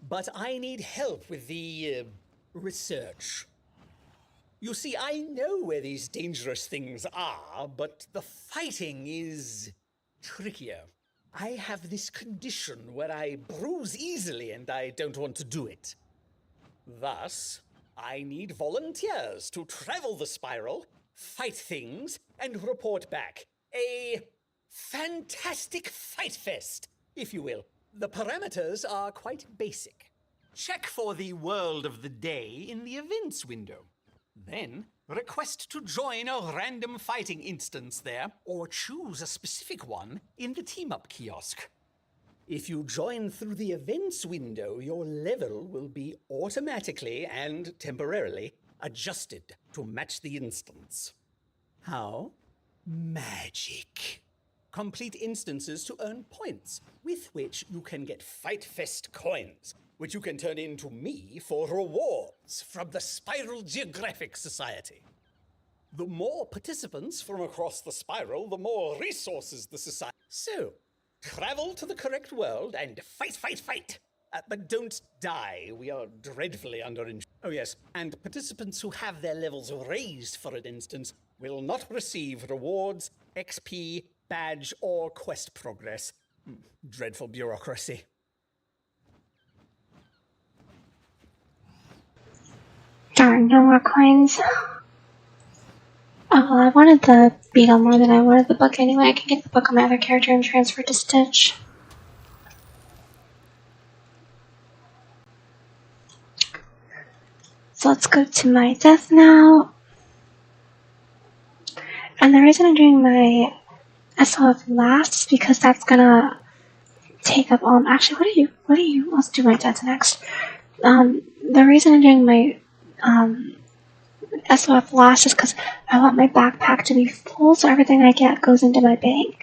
But I need help with the research. You see, I know where these dangerous things are, but the fighting is trickier. I have this condition where I bruise easily and I don't want to do it. Thus, I need volunteers to travel the spiral, fight things, and report back. A fantastic fight fest, if you will. The parameters are quite basic. Check for the World of the Day in the events window. Then, request to join a random fighting instance there, or choose a specific one in the team-up kiosk. If you join through the events window, your level will be automatically and temporarily adjusted to match the instance. How? Magic. Complete instances to earn points, with which you can get Fight Fest coins, which you can turn into me for rewards from the Spiral Geographic Society. The more participants from across the spiral, the more resources the society. So, travel to the correct world and fight, fight, fight! But don't die. We are dreadfully underinsured. Oh yes, and participants who have their levels raised, for an instance, will not receive rewards, XP, badge, or quest progress. Dreadful bureaucracy. Darn, no more coins. Oh, well, I wanted the beetle more than I wanted the book anyway. I can get the book on my other character and transfer to Stitch. So let's go to my death now. And the reason I'm doing my SOF last is because that's gonna take up all. Actually, what do you? Let's do my death next. The reason I'm doing my SOF last is because I want my backpack to be full, so everything I get goes into my bank.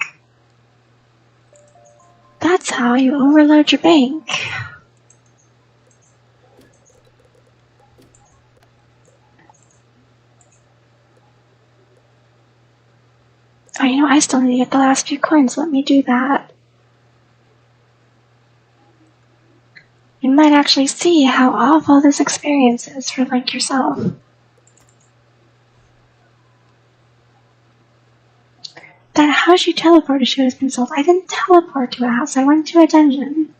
That's how you overload your bank. Oh, you know, I still need to get the last few coins. Let me do that. You might actually see how awful this experience is for Link yourself. That house you teleported to has been sold. I didn't teleport to a house. I went to a dungeon.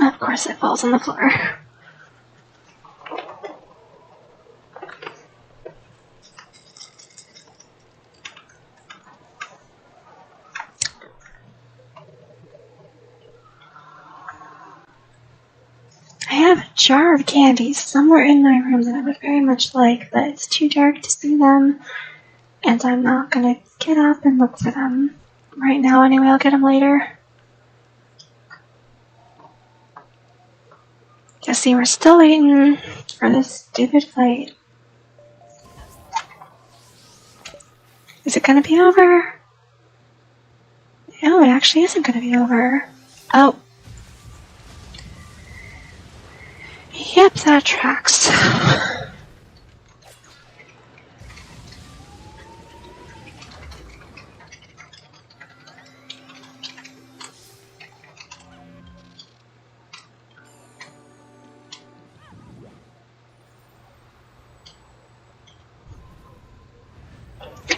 Of course it falls on the floor. I have a jar of candies somewhere in my room that I would very much like, but it's too dark to see them, and I'm not gonna get up and look for them right now anyway. I'll get them later. Just see, we're still waiting for this stupid fight. Is it gonna be over? No, it actually isn't gonna be over. Oh. Yep, that tracks.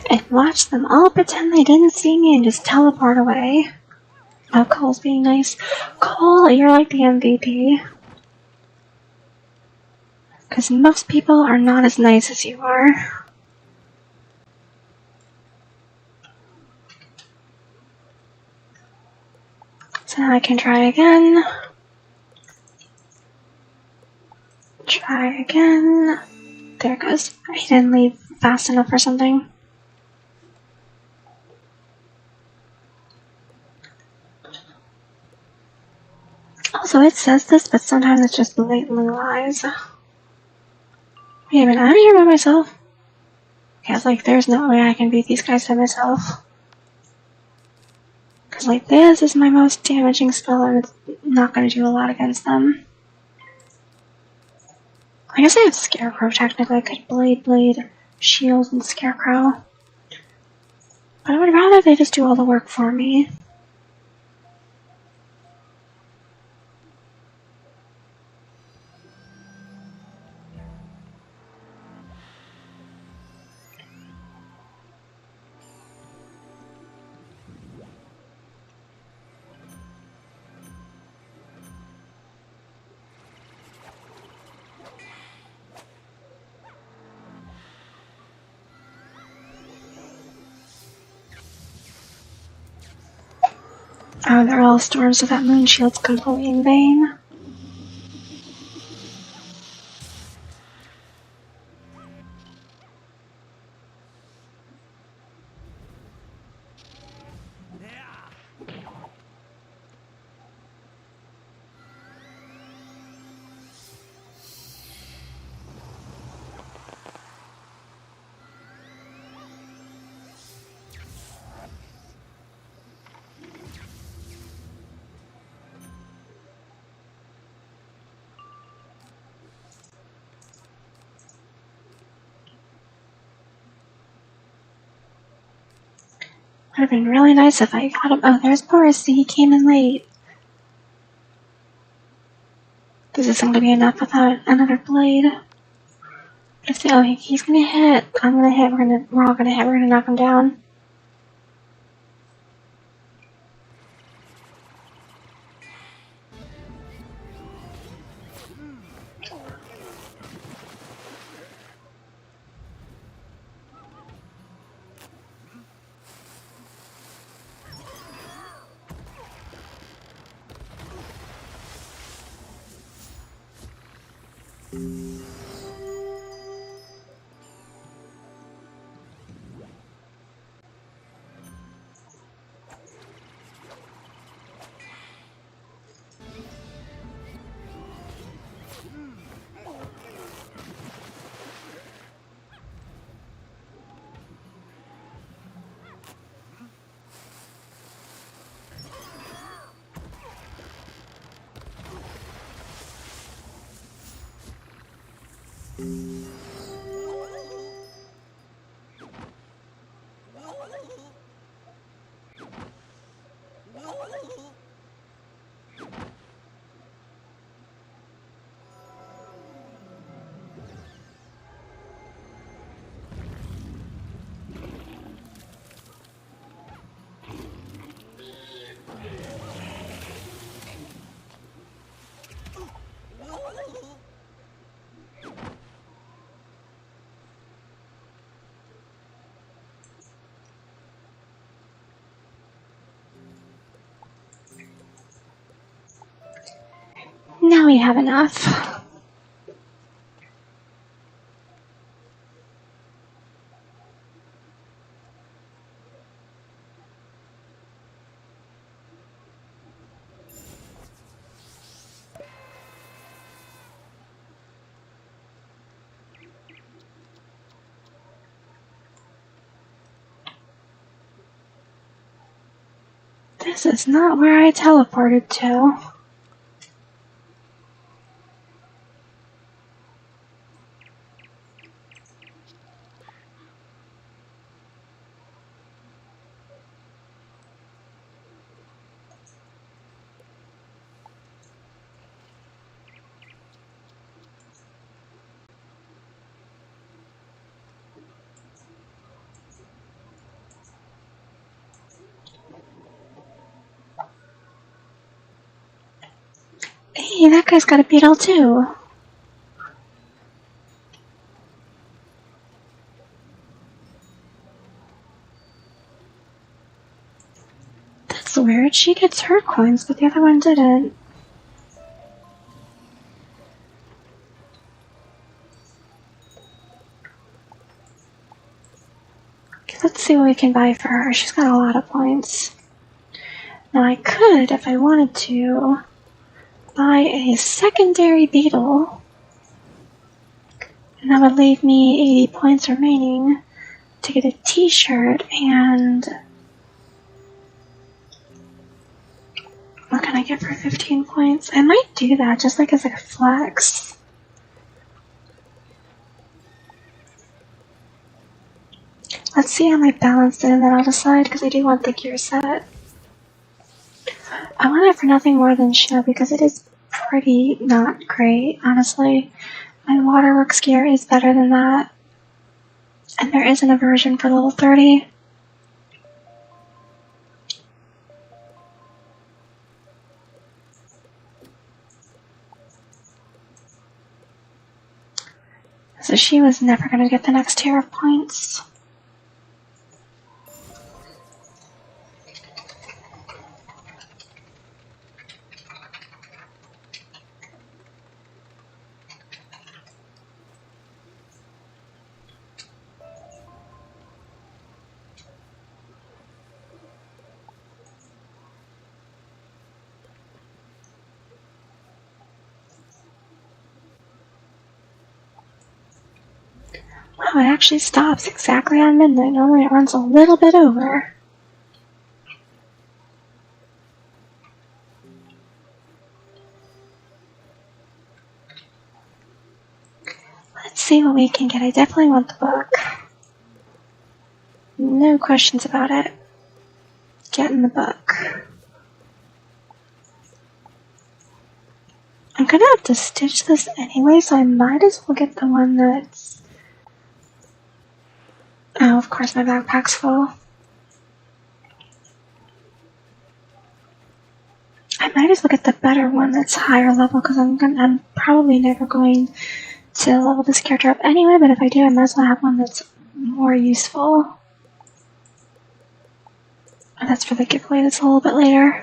And watch them all pretend they didn't see me and just teleport away. Oh, Cole's being nice. Cole, you're like the MVP. Because most people are not as nice as you are. So now I can try again. Try again. There it goes. He didn't leave fast enough or something. Also, it says this, but sometimes it just blatantly lies. Wait a minute, I'm here by myself. Okay, I was like, there's no way I can beat these guys by myself. Because, like, this is my most damaging spell, and it's not going to do a lot against them. I guess I have Scarecrow, technically. I could Blade, Shield, and Scarecrow. But I would rather they just do all the work for me. Oh, they're all storms, so that moon shield's completely in vain. Would have been really nice if I got him. Oh, there's Boris. See, he came in late. This isn't going to be enough without another blade. But if they, oh, he's going to hit. I'm going to hit. We're all going to hit. We're going to knock him down. Now we have enough. This is not where I teleported to. Hey, that guy's got a beetle too. That's weird. she gets her coins, but the other one didn't. Okay, let's see what we can buy for her. She's got a lot of points. Now I could, if I wanted to, buy a secondary beetle, and that would leave me 80 points remaining to get a t-shirt. And what can I get for 15 points? I might do that just like as a flex. Let's see how my balance did, and then I'll decide, because I do want the gear set. I want it for nothing more than show, because it is pretty not great, honestly. My waterworks gear is better than that. And there isn't a version for level 30. So she was never going to get the next tier of points. Wow, it actually stops exactly on midnight. Normally it runs a little bit over. Let's see what we can get. I definitely want the book. No questions about it. Getting the book. I'm gonna have to stitch this anyway, so I might as well get the one that's... Oh, of course my backpack's full. I might as well get the better one that's higher level, because I'm probably never going to level this character up anyway, but if I do, I might as well have one that's more useful. And that's for the giveaway that's a little bit later.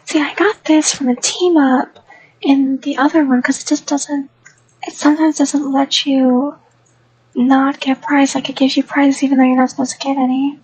See, I got this from a team up in the other one because it just doesn't, it sometimes doesn't let you not get prizes. Like it gives you prizes even though you're not supposed to get any.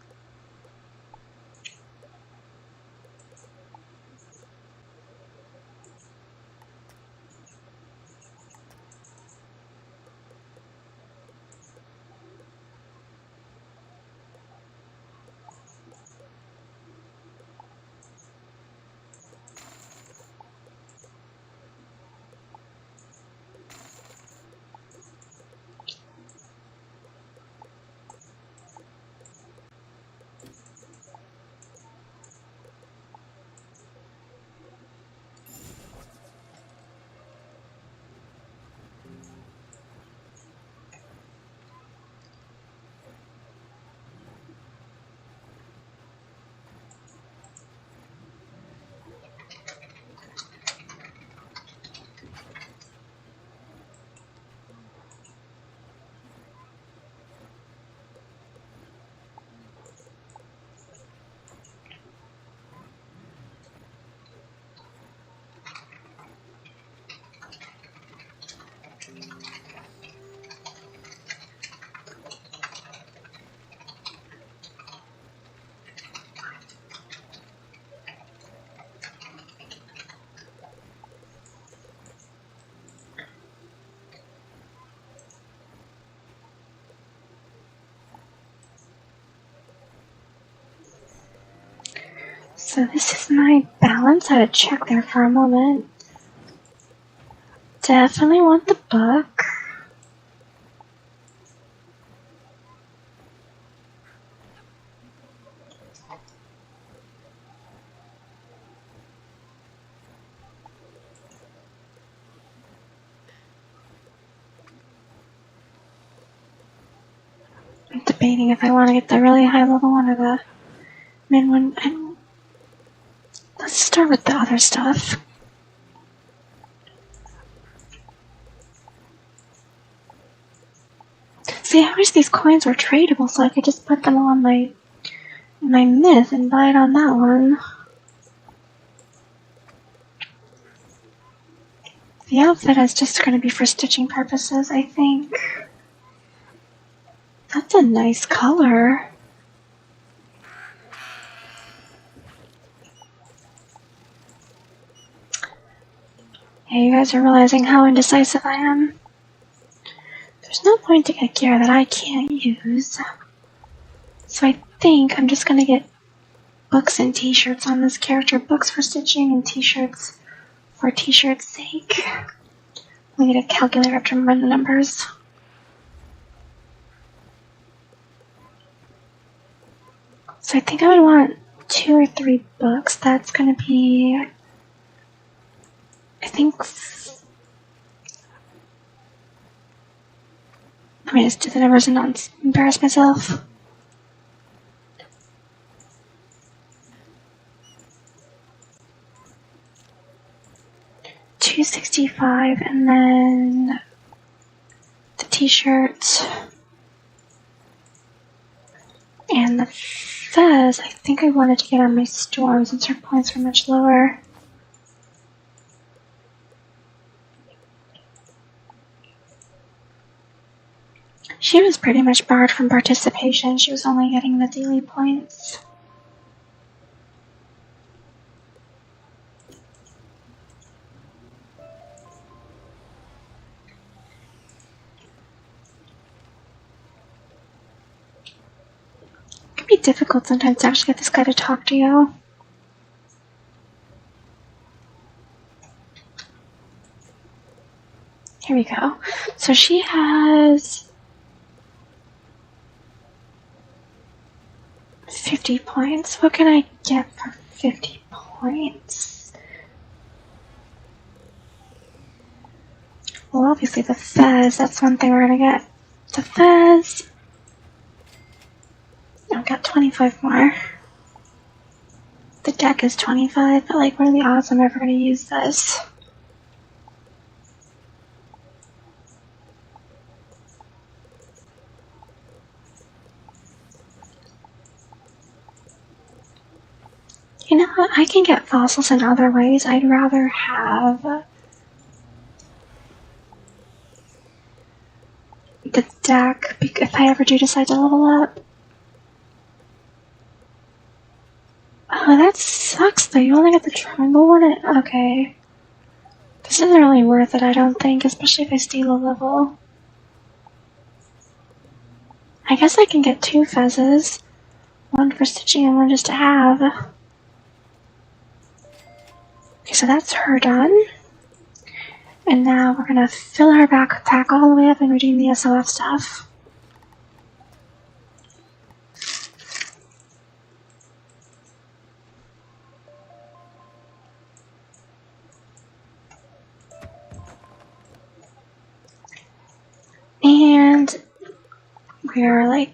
So this is my balance. I had to check there for a moment. Definitely want the book. debating if I want to get the really high level one or the mid one. Let's start with the other stuff. See, I wish these coins were tradable so I could just put them on my myth and buy it on that one. The outfit is just going to be for stitching purposes, I think. That's a nice color. Yeah, you guys are realizing how indecisive I am. There's no point to get gear that I can't use. So I think I'm just going to get books and t-shirts on this character. Books for stitching and t-shirts for t-shirt's sake. I need a calculator to remember the numbers. So I think I would want 2 or 3 books. That's going to be, I think, let me just do the numbers and not embarrass myself. $265, and then the t-shirt and the fez. I think I wanted to get on my storm since her points were much lower. She was pretty much barred from participation. She was only getting the daily points. It can be difficult sometimes to actually get this guy to talk to you. Here we go. So she has 50 points. What can I get for 50 points? Well, obviously the fez, that's one thing we're gonna get. The fez. I've got 25 more. The deck is 25, but like, what are the odds I'm ever gonna use this? You know what? I can get fossils in other ways. I'd rather have the deck if I ever do decide to level up. Oh, that sucks though. You only get the triangle one? Okay. This isn't really worth it, I don't think, especially if I stay low level. I guess I can get 2 fezzes. One for stitching and one just to have. Okay, so that's her done. And now we're gonna fill her backpack all the way up and redeem the SOF stuff. And we're like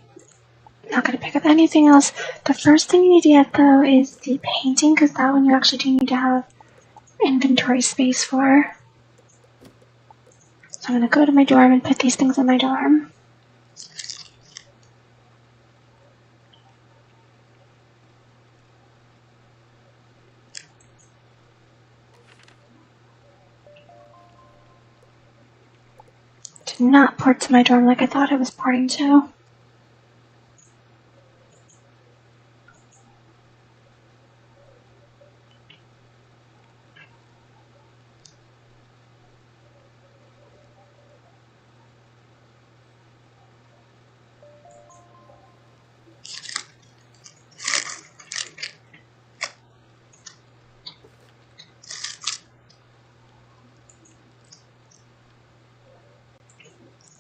not gonna pick up anything else. The first thing you need to get though is the painting, because that one you actually do need to have inventory space for. So I'm gonna go to my dorm and put these things in my dorm. Did not port to my dorm like I thought I was porting to.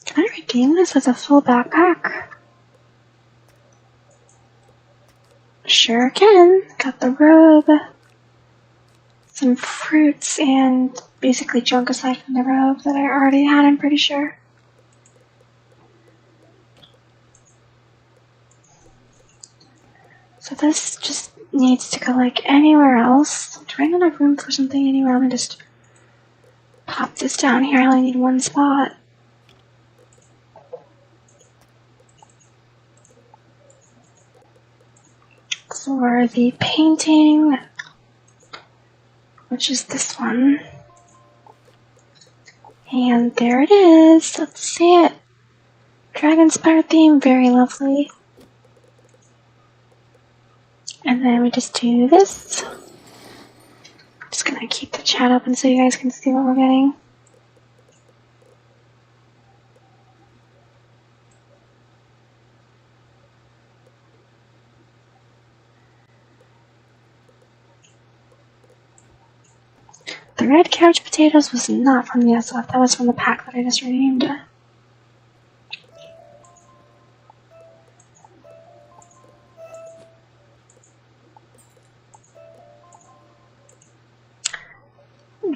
Can I redeem this with a full backpack? Sure can. Got the robe, some fruits, and basically junk aside from the robe that I already had, I'm pretty sure. So this just needs to go like anywhere else. Do I have enough room for something anywhere? Let me just pop this down here. I only need one spot. For the painting, which is this one. And there it is. Let's see it. Dragon Spire theme, very lovely. And then we just do this. I'm just gonna keep the chat open so you guys can see what we're getting. The red couch potatoes was not from the SF, that was from the pack that I just renamed.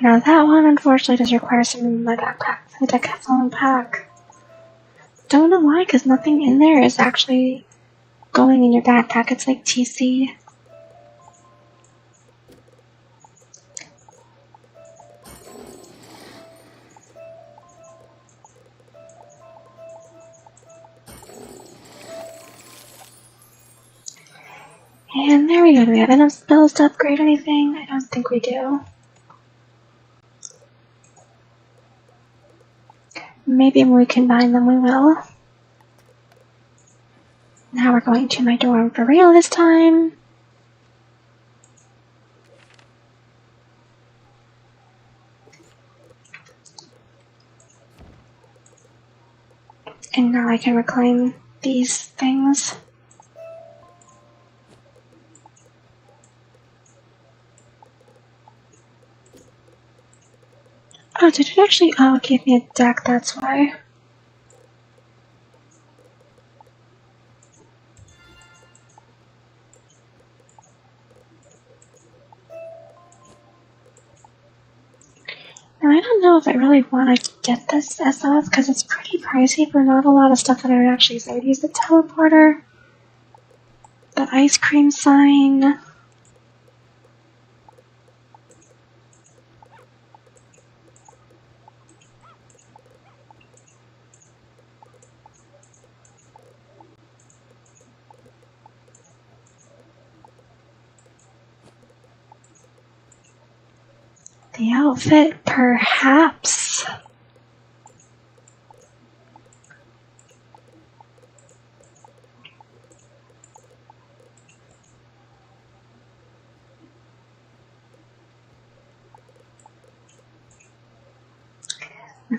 Now that one unfortunately does require some in my backpack. The decathlon pack. Don't know why, because nothing in there is actually going in your backpack. It's like TC. And there we go. Do we have enough spells to upgrade anything? I don't think we do. Maybe when we combine them we will. Now we're going to my dorm for real this time. And now I can reclaim these things. Oh, did it actually? Oh, it gave me a deck, that's why. Now, I don't know if I really want to get this SOS because it's pretty pricey for not a lot of stuff that I would actually say. I would use the teleporter, the ice cream sign. The outfit, perhaps.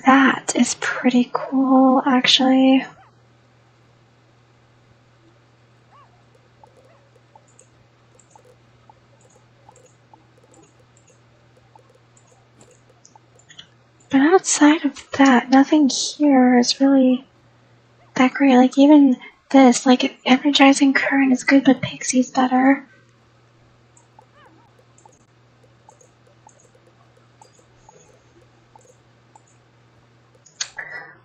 That is pretty cool, actually. But outside of that, nothing here is really that great. Like, even this, like, energizing current is good, but Pixie's better.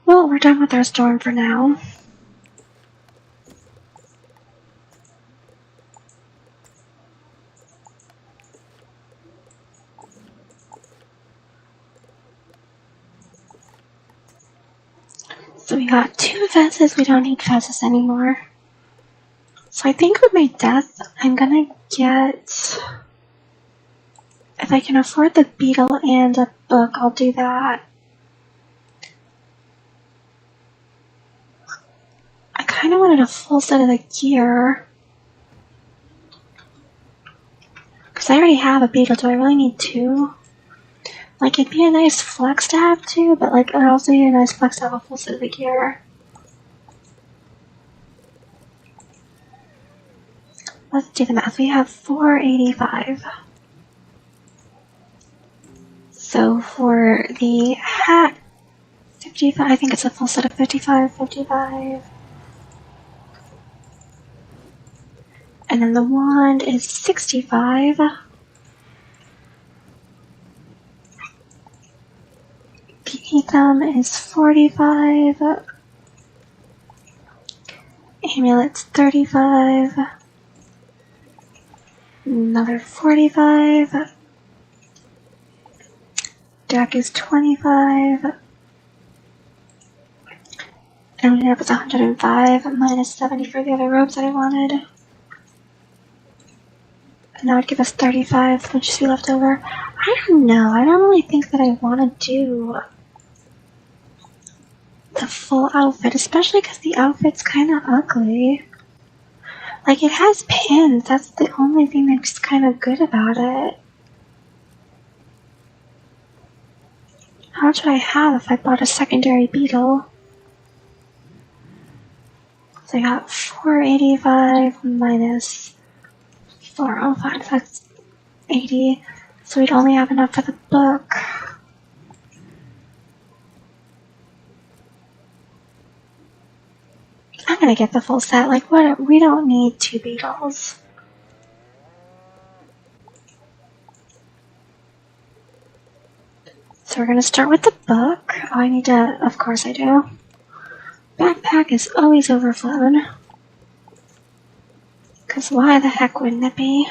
Well, we're done with our storm for now. So we got 2 fezzes, we don't need fezzes anymore. So I think with my death, I'm gonna get... If I can afford the beetle and a book, I'll do that. I kinda wanted a full set of the gear. Because I already have a beetle, do I really need 2? Like, it'd be a nice flex to have 2, but like, it would also be a nice flex to have a full set of the gear. Let's do the math. We have 485. So for the hat, 55, I think it's a full set of 55. And then the wand is 65. The thumb is 45. Amulet's 35. Another 45. Deck is 25. And we up with 105, minus 70 for the other robes that I wanted. And that would give us 35, which should be left over. I don't know, I don't really think that I want to do the full outfit, especially because the outfit's kind of ugly. Like, it has pins, that's the only thing that's kind of good about it. How much would I have if I bought a secondary beetle? So I got 485 minus 405, that's 80. So we'd only have enough for the book. I'm gonna get the full set. Like, what? We don't need 2 beetles. So we're gonna start with the book. Oh, I need to. Of course I do. Backpack is always overflowed. Because why the heck wouldn't it be?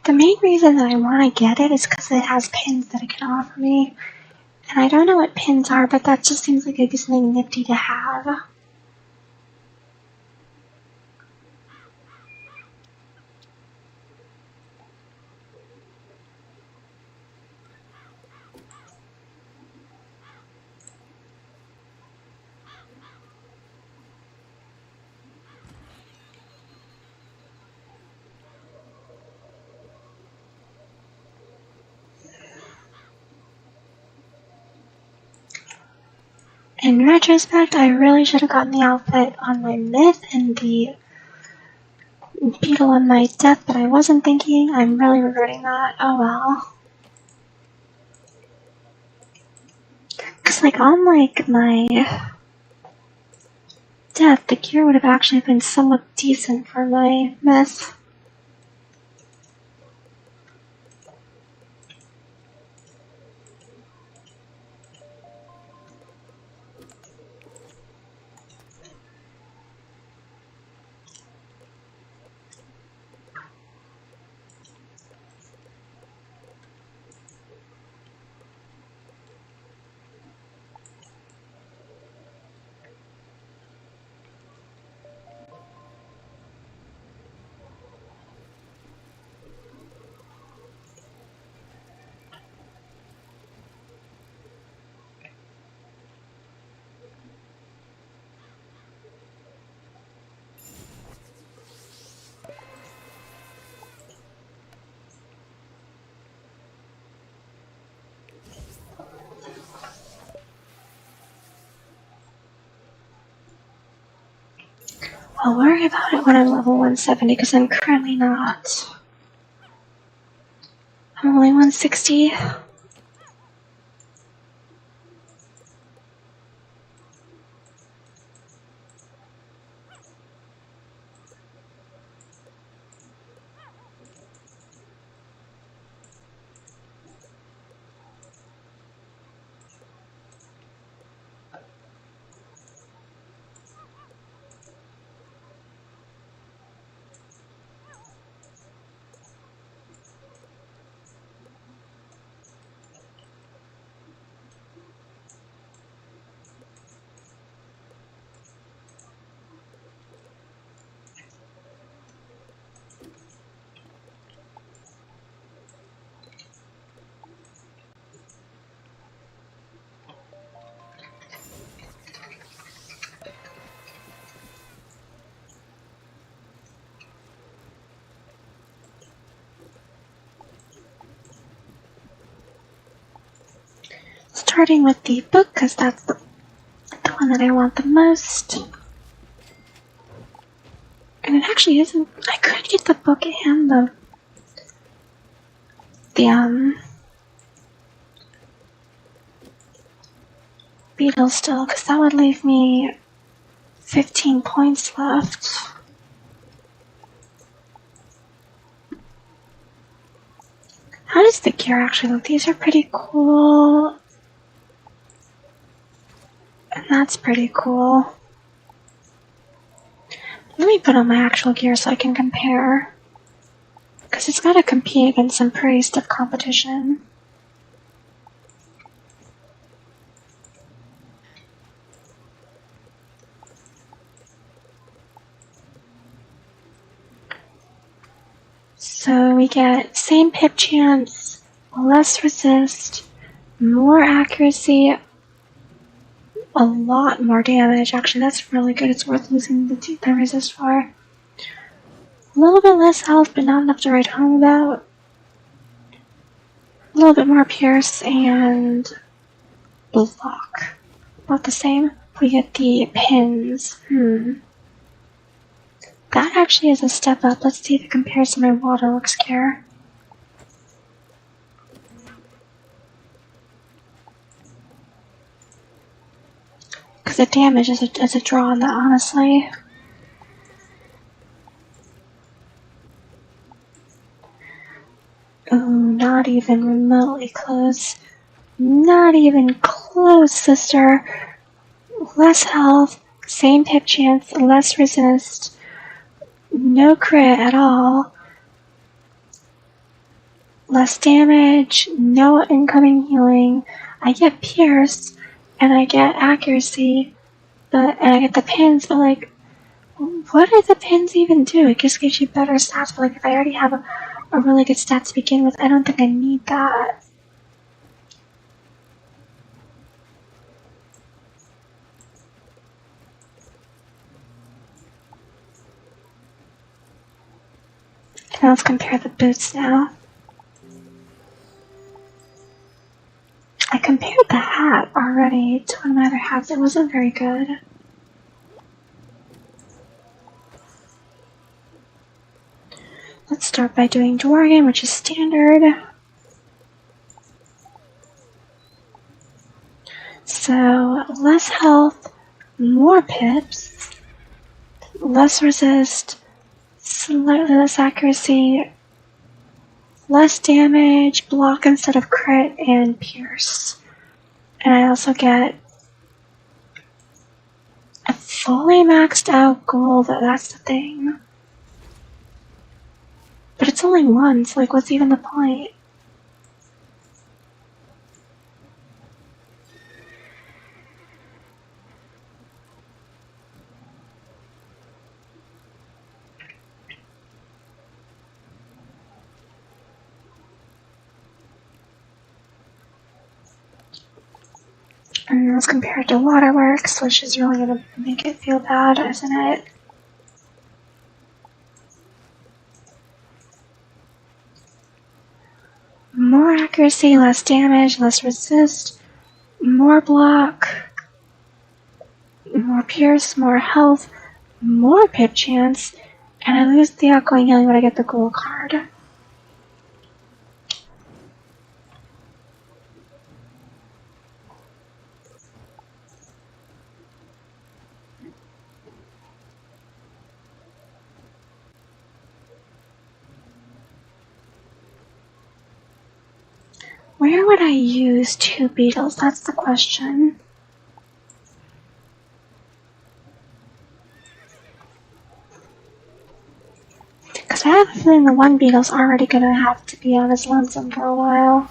The main reason that I want to get it is because it has pins that it can offer me. And I don't know what pins are, but that just seems like it'd be something nifty to have. In retrospect, I really should have gotten the outfit on my myth and the beetle on my death, but I wasn't thinking. I'm really regretting that. Oh well. Because, like, on, like, my death, the gear would have actually been somewhat decent for my myth. I'll worry about it when I'm level 170, because I'm currently not. I'm only 160. Starting with the book, because that's the one that I want the most. And it actually isn't. I could get the book and the beetle still, because that would leave me 15 points left. How does the gear actually look? These are pretty cool. And that's pretty cool. Let me put on my actual gear so I can compare. Because it's got to compete against some pretty stiff competition. So we get same pip chance, less resist, more accuracy, a lot more damage. Actually, that's really good. It's worth losing the resist for. A little bit less health, but not enough to write home about. A little bit more pierce and block. About the same. We get the pins. That actually is a step up. Let's see if it compares to my waterworks gear. Because the damage is a draw on that, honestly. Ooh, not even remotely close. Not even close, sister. Less health, same pip chance, less resist, no crit at all. Less damage, no incoming healing. I get pierce, and I get accuracy, and I get the pins, but like, what do the pins even do? It just gives you better stats, but like, if I already have a really good stat to begin with, I don't think I need that. Now let's compare the boots now. I compared the hat already to one of my other hats. It wasn't very good. Let's start by doing Dwarven, which is standard. So, less health, more pips, less resist, slightly less accuracy, less damage, block instead of crit, and pierce. And I also get a fully maxed out gold, that's the thing. But it's only one, so like, what's even the point? And that's compared to waterworks, which is really gonna make it feel bad, isn't it? More accuracy, less damage, less resist, more block, more pierce, more health, more pip chance, and I lose the outgoing healing when I get the gold card. Where would I use 2 beetles? That's the question. Because I have a feeling the 1 beetle's already gonna have to be on his lonesome for a while.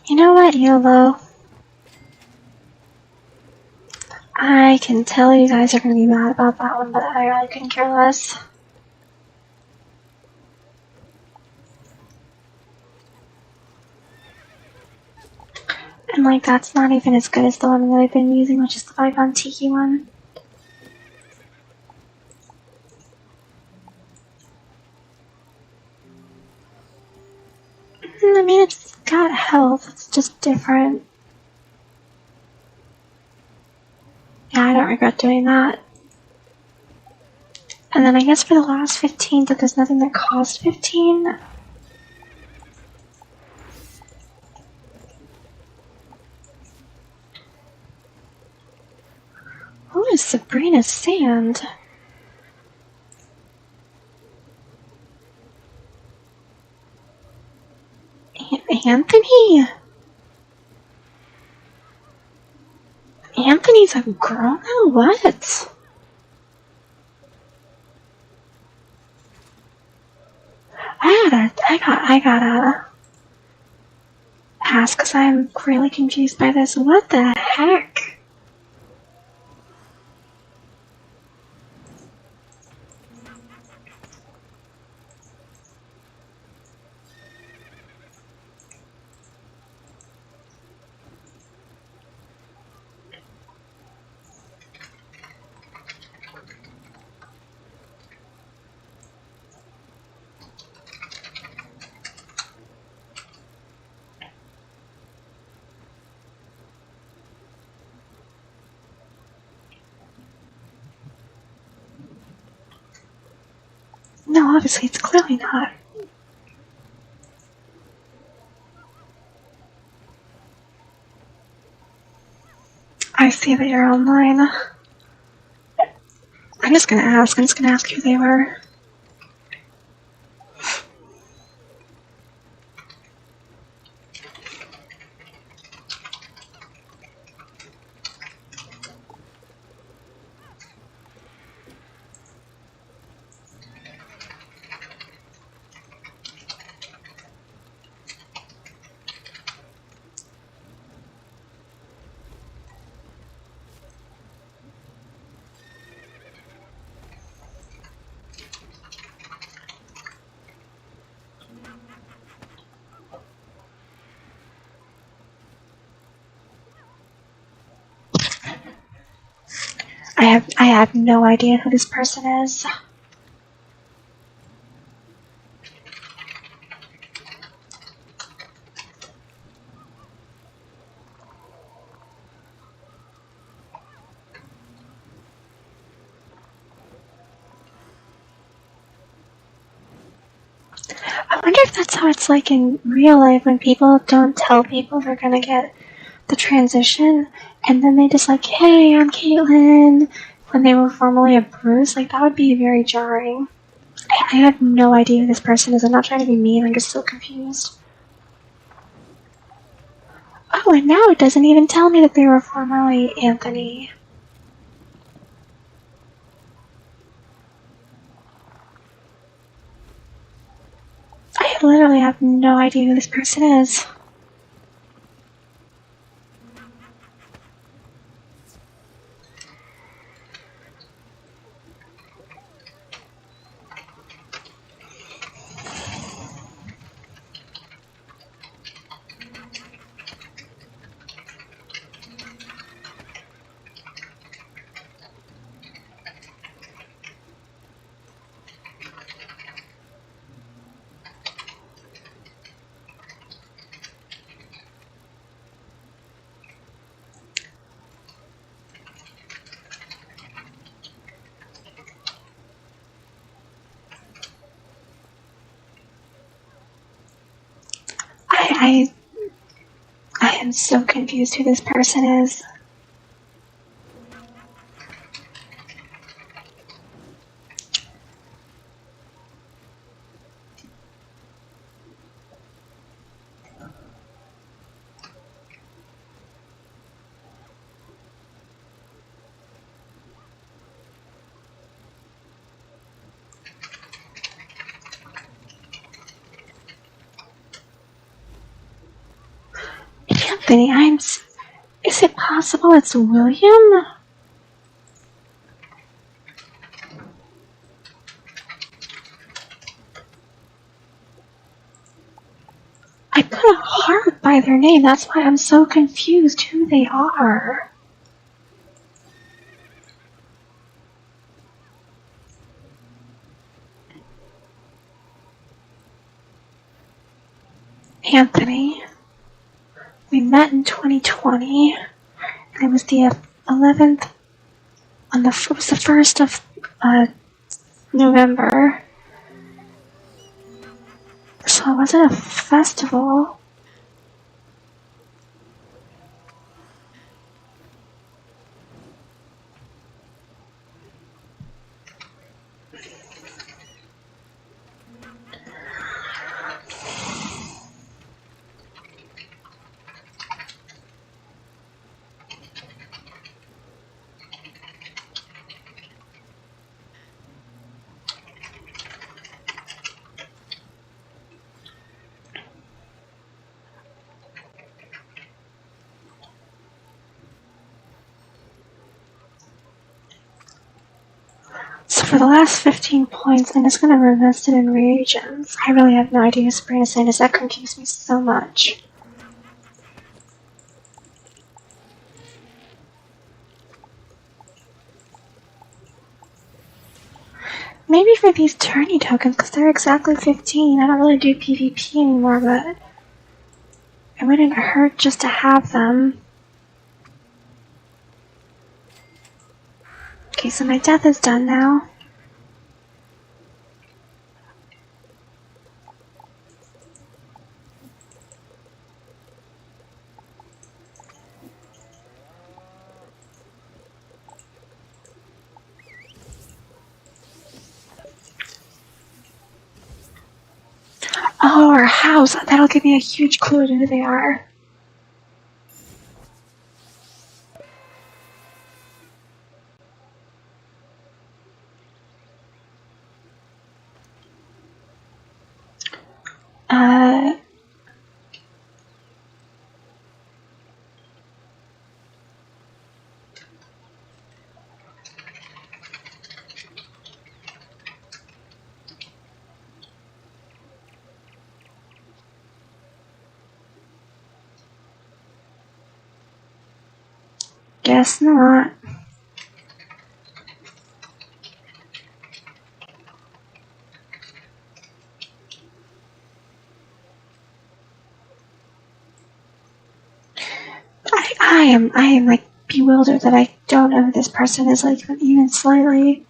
You know what, YOLO? I can tell you guys are going to be mad about that one, but I really couldn't care less. And like, that's not even as good as the one that I've been using, which is the Bygone Tiki one. I mean, it's got health, it's just different. Yeah, I don't regret doing that. And then I guess for the last 15, that there's nothing that cost 15. Who is Sabrina's Sand? Anthony? Anthony's a girl now? What? I gotta ask because I'm really confused by this. What the heck? No, obviously it's clearly not. I see that you're online. I'm just gonna ask who they were. I have no idea who this person is. I wonder if that's how it's like in real life when people don't tell people they're gonna get the transition, and then they just like, hey, I'm Caitlin, when they were formerly a Bruce. Like, that would be very jarring. I have no idea who this person is. I'm not trying to be mean, I'm just so confused. Oh, and now it doesn't even tell me that they were formerly Anthony. I literally have no idea who this person is. I am so confused who this person is. Anthony, is it possible it's William? I put a heart by their name, that's why I'm so confused who they are. Anthony. We met in 2020, and it was the 11th, it was the 1st of November. So it wasn't a festival. So for the last 15 points, I'm just going to invest it in reagents. I really have no idea what brain is saying. That confused me so much. Maybe for these tourney tokens, because they're exactly 15. I don't really do PvP anymore, but it wouldn't hurt just to have them. Okay, so my death is done now. Oh, our house. That'll give me a huge clue to who they are. Guess not. I am like bewildered that I don't know who this person is, like even slightly.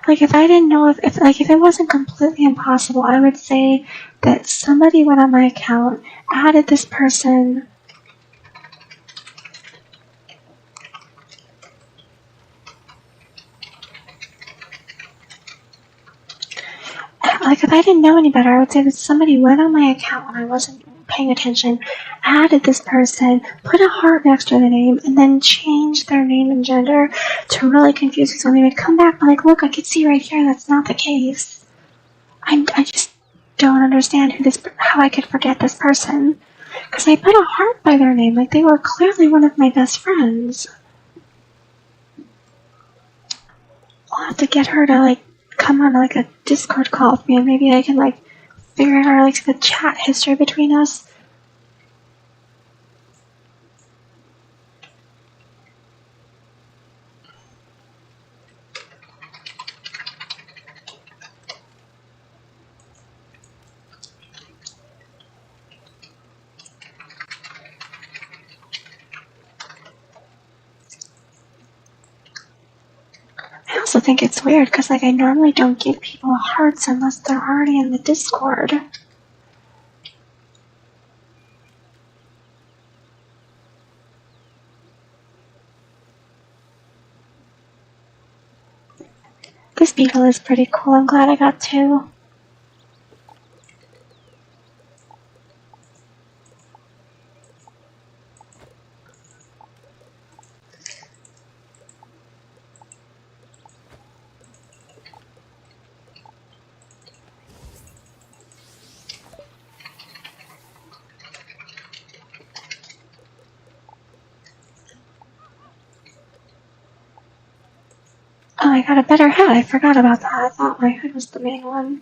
Like if I didn't know if it wasn't completely impossible, I would say that somebody went on my account, added this person. Like if I didn't know any better, I would say that somebody went on my account when I wasn't paying attention, added this person, put a heart next to the name, and then changed their name and gender to really confuse me. So they would come back and like, look, I can see right here that's not the case. I just don't understand how I could forget this person. Because I put a heart by their name, like they were clearly one of my best friends. I'll have to get her to like come on like a Discord call with me, and maybe I can like figure out like the chat history between us. I also think it's weird because like I normally don't give people hearts unless they're already in the Discord. This beetle is pretty cool. I'm glad I got two. Oh, I got a better hat. I forgot about that. I thought my hood was the main one.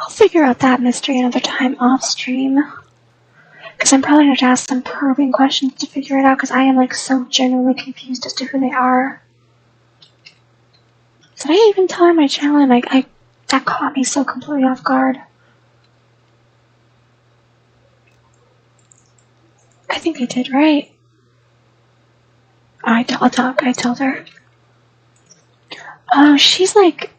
I'll figure out that mystery another time off stream. Because Because I'm probably going to ask some probing questions to figure it out, because I am like so genuinely confused as to who they are. Did I even tell her my channel? And like, that caught me so completely off guard. I think I did, right? I told her. Oh, she's like...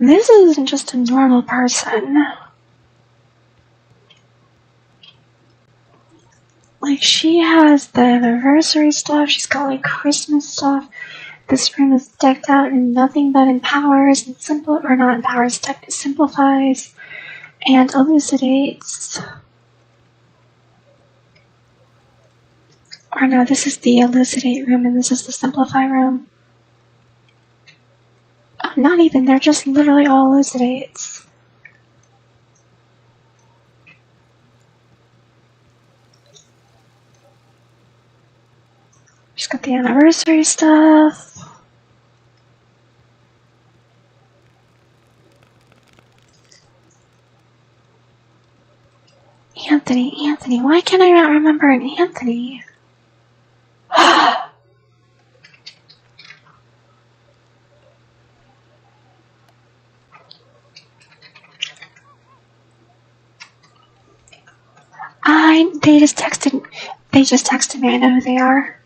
This isn't just a normal person. Like, she has the anniversary stuff, she's got like Christmas stuff. This room is decked out in nothing but empowers and simplifies and elucidates. Or no, this is the elucidate room and this is the simplify room. Oh, not even, they're just literally all elucidates. She's got the anniversary stuff. Anthony, why can't I not remember an Anthony? They just texted me, I know who they are.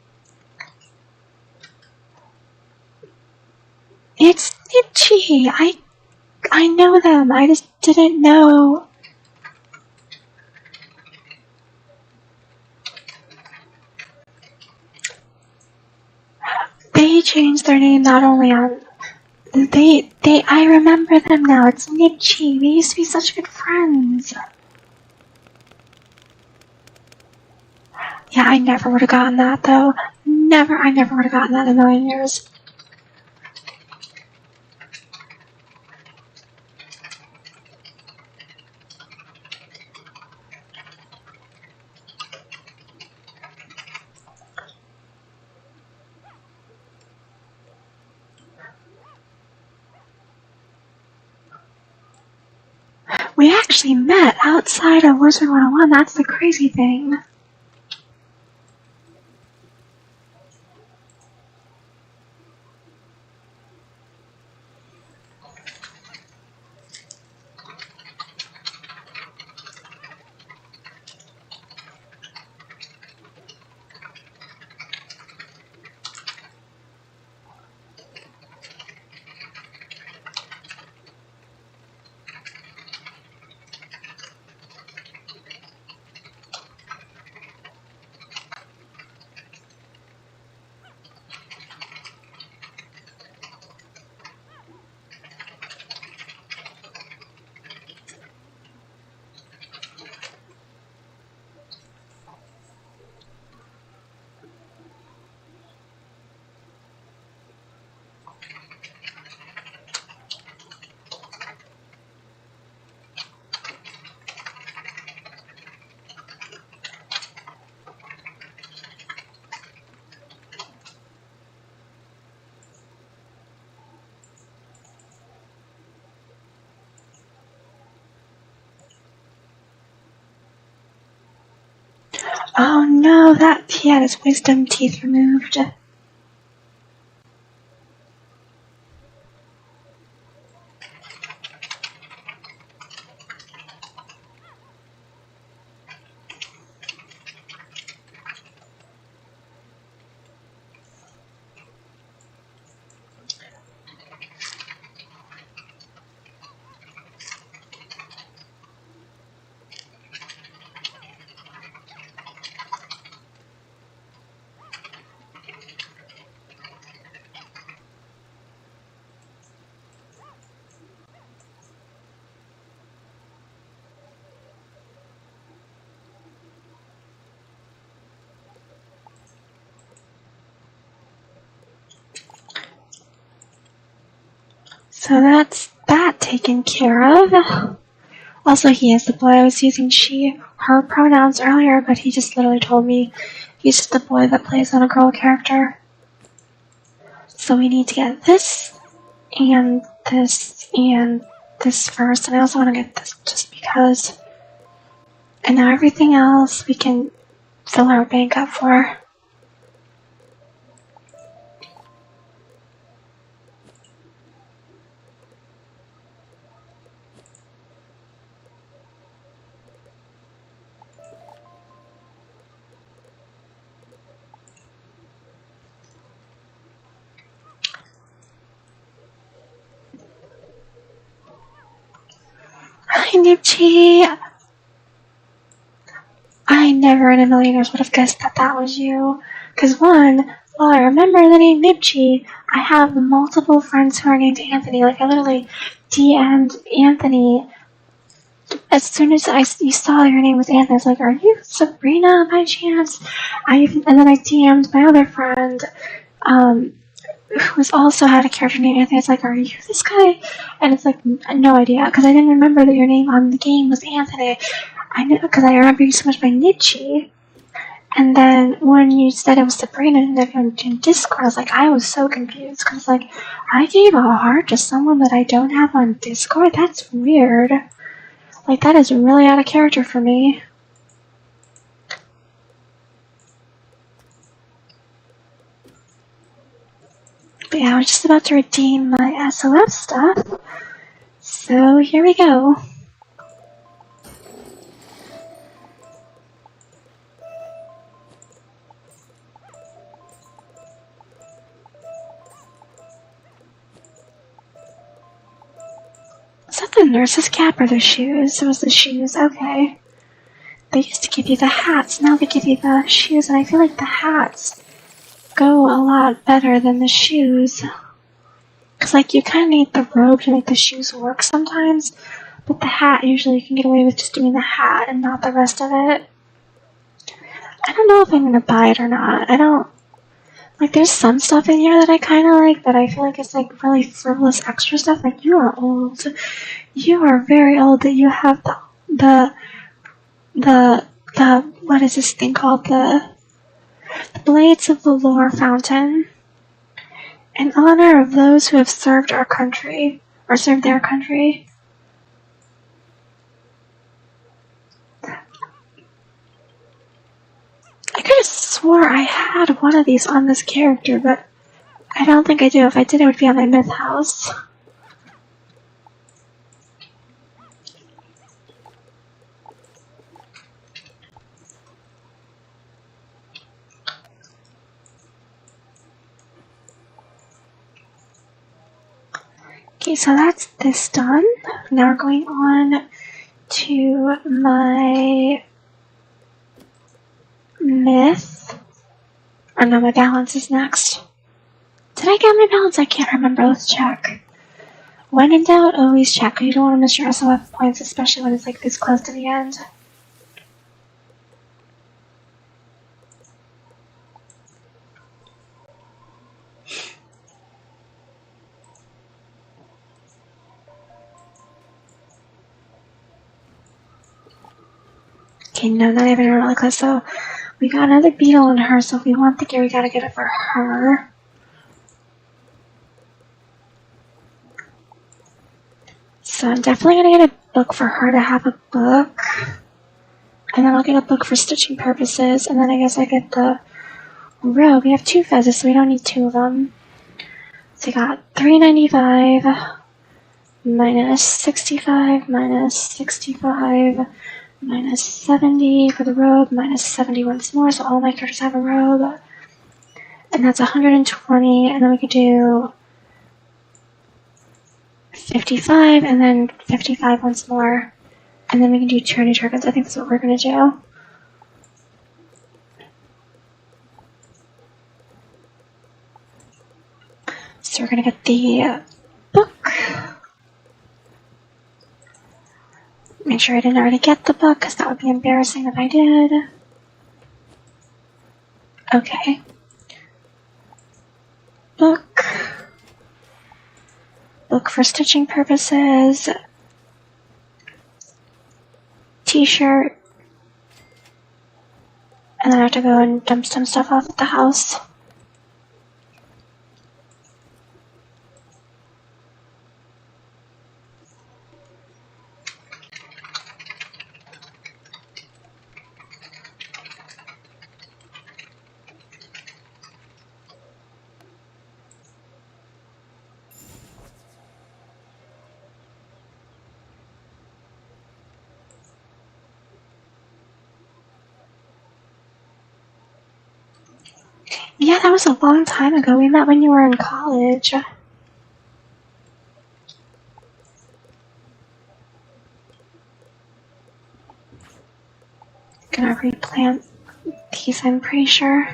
It's Itchy, I know them, I just didn't know. They changed their name not only on... I remember them now, it's Nitchy, we used to be such good friends. Yeah, I never would have gotten that though. I never would have gotten that in a million years. We actually met outside of wizard101, that's the crazy thing. Oh no, he had his wisdom teeth removed. So that's that taken care of. Also, he is the boy. I was using she, her pronouns earlier, but he just literally told me he's just the boy that plays on a girl character. So we need to get this, and this, and this first, and I also want to get this just because. And now everything else we can fill our bank up for. Hi, Nipchi! I never in a million years would have guessed that that was you. Because one, while I remember the name Nipchi, I have multiple friends who are named Anthony. Like, I literally DM'd Anthony as soon as you saw your name was Anthony. I was like, are you Sabrina by chance? And then I DM'd my other friend, who's also had a character named Anthony. It's like, are you this guy? And it's like, no idea, because I didn't remember that your name on the game was Anthony. I knew, because I remember you so much by Nietzsche. And then when you said it was Sabrina in Discord, I was so confused, because like, I gave a heart to someone that I don't have on Discord? That's weird. Like, that is really out of character for me. But yeah, I was just about to redeem my SOF stuff. So here we go. Is that the nurse's cap or the shoes? It was the shoes, okay. They used to give you the hats, now they give you the shoes, and I feel like the hats go a lot better than the shoes. Because, like, you kind of need the robe to make the shoes work sometimes, but the hat, usually you can get away with just doing the hat and not the rest of it. I don't know if I'm gonna buy it or not. I don't... Like, there's some stuff in here that I kind of like, but I feel like it's, like, really frivolous extra stuff. Like, you are old. You are very old that you have the what is this thing called? The Blades of the Lore Fountain. In honor of those who have served our country, or served their country. I could have swore I had one of these on this character, but I don't think I do. If I did, it would be on my myth house. Okay, so that's this done. Now we're going on to my myth. Oh no, my balance is next. Did I get my balance? I can't remember. Let's check. When in doubt, always check. You don't want to miss your SOF points, especially when it's like this close to the end. Okay, no, not even really close. So we got another beetle in her, so if we want the gear, we gotta get it for her. So I'm definitely gonna get a book for her to have a book. And then I'll get a book for stitching purposes, and then I guess I get the robe. We have 2 fezzes, so we don't need 2 of them. So we got $3.95 minus 65 minus 65 minus 70 for the robe, minus 70 once more, so all my characters have a robe. And that's 120, and then we could do 55, and then 55 once more. And then we can do 200 tokens. I think that's what we're gonna do. So we're gonna get the book. Make sure I didn't already get the book, because that would be embarrassing if I did. Okay. Book. Book for stitching purposes. T-shirt. And then I have to go and dump some stuff off at the house. Yeah, that was a long time ago. We met when you were in college. Gonna replant these, I'm pretty sure.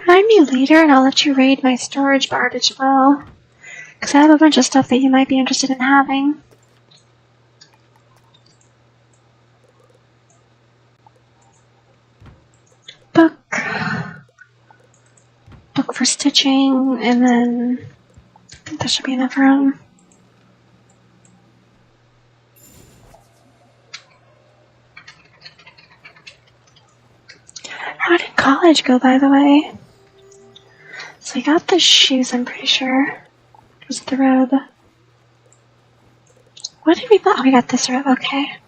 Remind me later and I'll let you raid my storage bar as well. Because I have a bunch of stuff that you might be interested in having. Book for stitching, and then I think that should be enough room. How did college go, by the way? So we got the shoes, I'm pretty sure. Was it the robe? What did we buy? Oh, we got this robe, okay.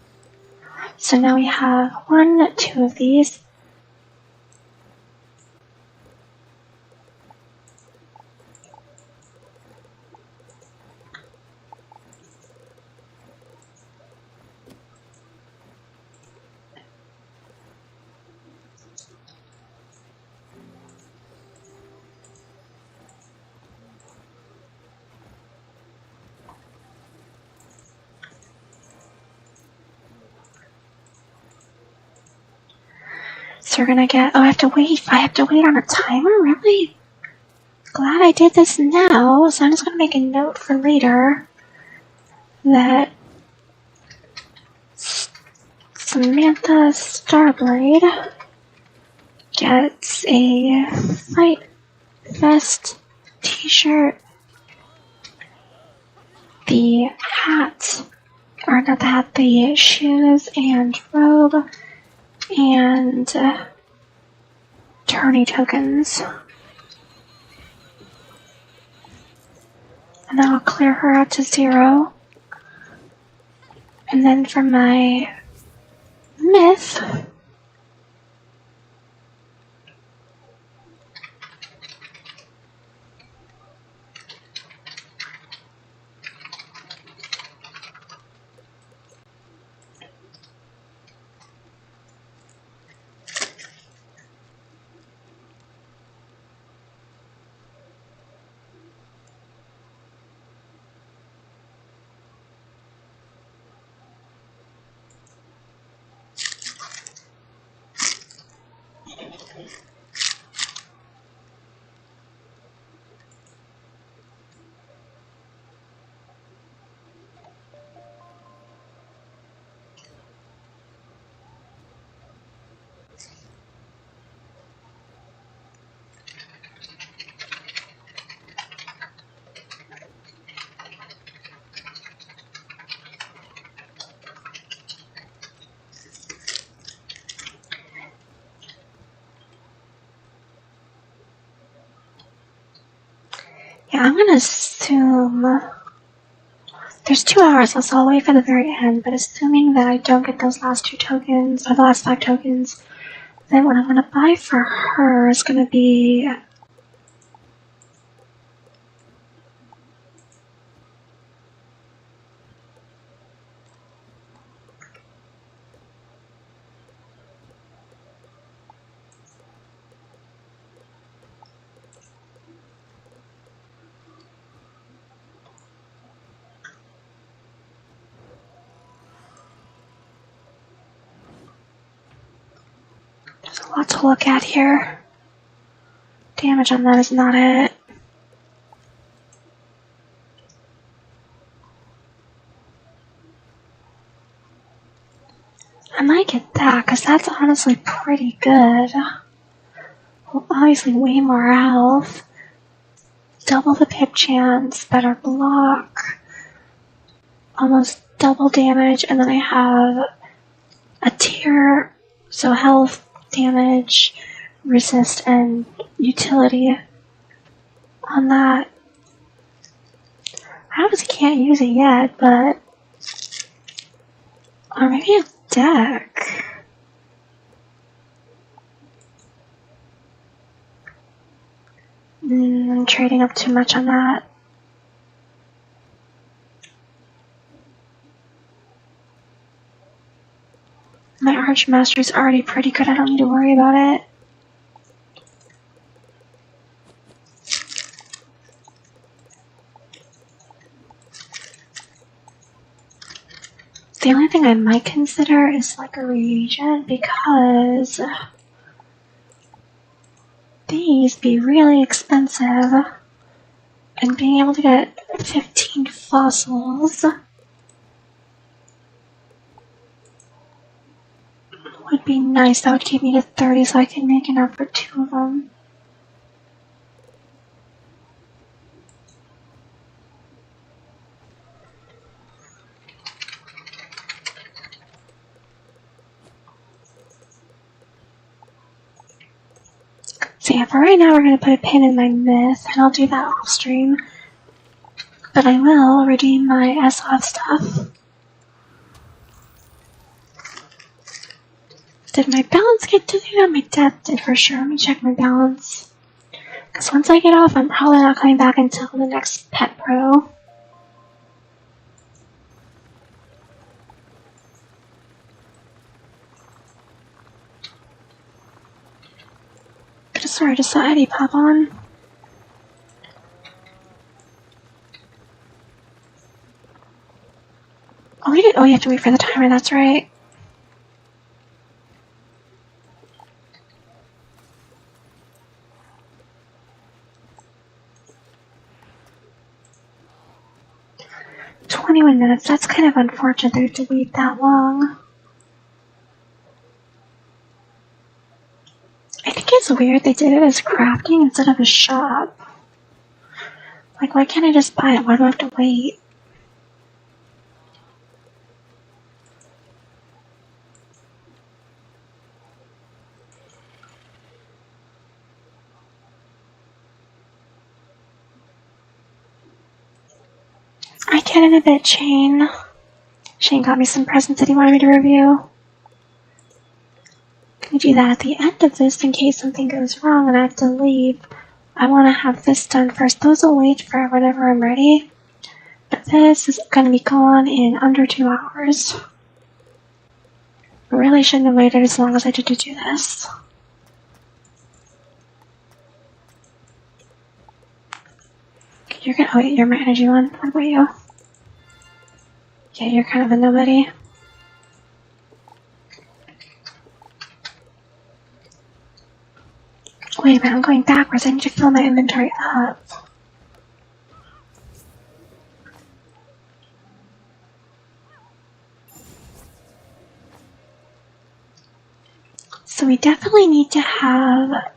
So now we have 1, 2 of these. So we're gonna get, oh, I have to wait on a timer? Really? Glad I did this now, so I'm just gonna make a note for later that Samantha Starblade gets a Fight Vest t-shirt, the hat, or not the hat, the shoes and robe, and tourney tokens. And then I'll clear her out to 0. And then for my myth, yeah, I'm gonna assume there's 2 hours, so I'll wait for the very end, but assuming that I don't get those last 2 tokens, or the last 5 tokens, then what I'm gonna buy for her is gonna be lot to look at here. Damage on that is not it. I might get that, because that's honestly pretty good. Well, obviously way more health. Double the pip chance, better block. Almost double damage, and then I have a tier, so health, damage, resist, and utility on that. I obviously can't use it yet, but... Or maybe a deck. I'm trading up too much on that. My Archmaster is already pretty good, I don't need to worry about it. The only thing I might consider is like a reagent, because these be really expensive, and being able to get 15 fossils would be nice. That would keep me to 30 so I can make enough for 2 of them. So yeah, for right now we're going to put a pin in my myth, and I'll do that off stream. But I will redeem my SOF stuff. Did my balance get to do that? My death did for sure. Let me check my balance. Because once I get off, I'm probably not coming back until the next Pet Pro. Sorry, I just saw Eddie pop on. Oh, you have to wait for the timer, that's right. $21, that's kind of unfortunate they have to wait that long. I think it's weird they did it as crafting instead of a shop. Like, why can't I just buy it? Why do I have to wait? I get in a bit, Shane. Shane got me some presents that he wanted me to review. Can we do that at the end of this in case something goes wrong and I have to leave? I want to have this done first. Those will wait for whenever I'm ready. But this is going to be gone in under 2 hours. I really shouldn't have waited as long as I did to do this. You're gonna, oh wait, you're my energy one. What about you? Yeah, you're kind of a nobody. Wait a minute, I'm going backwards. I need to fill my inventory up. So we definitely need to have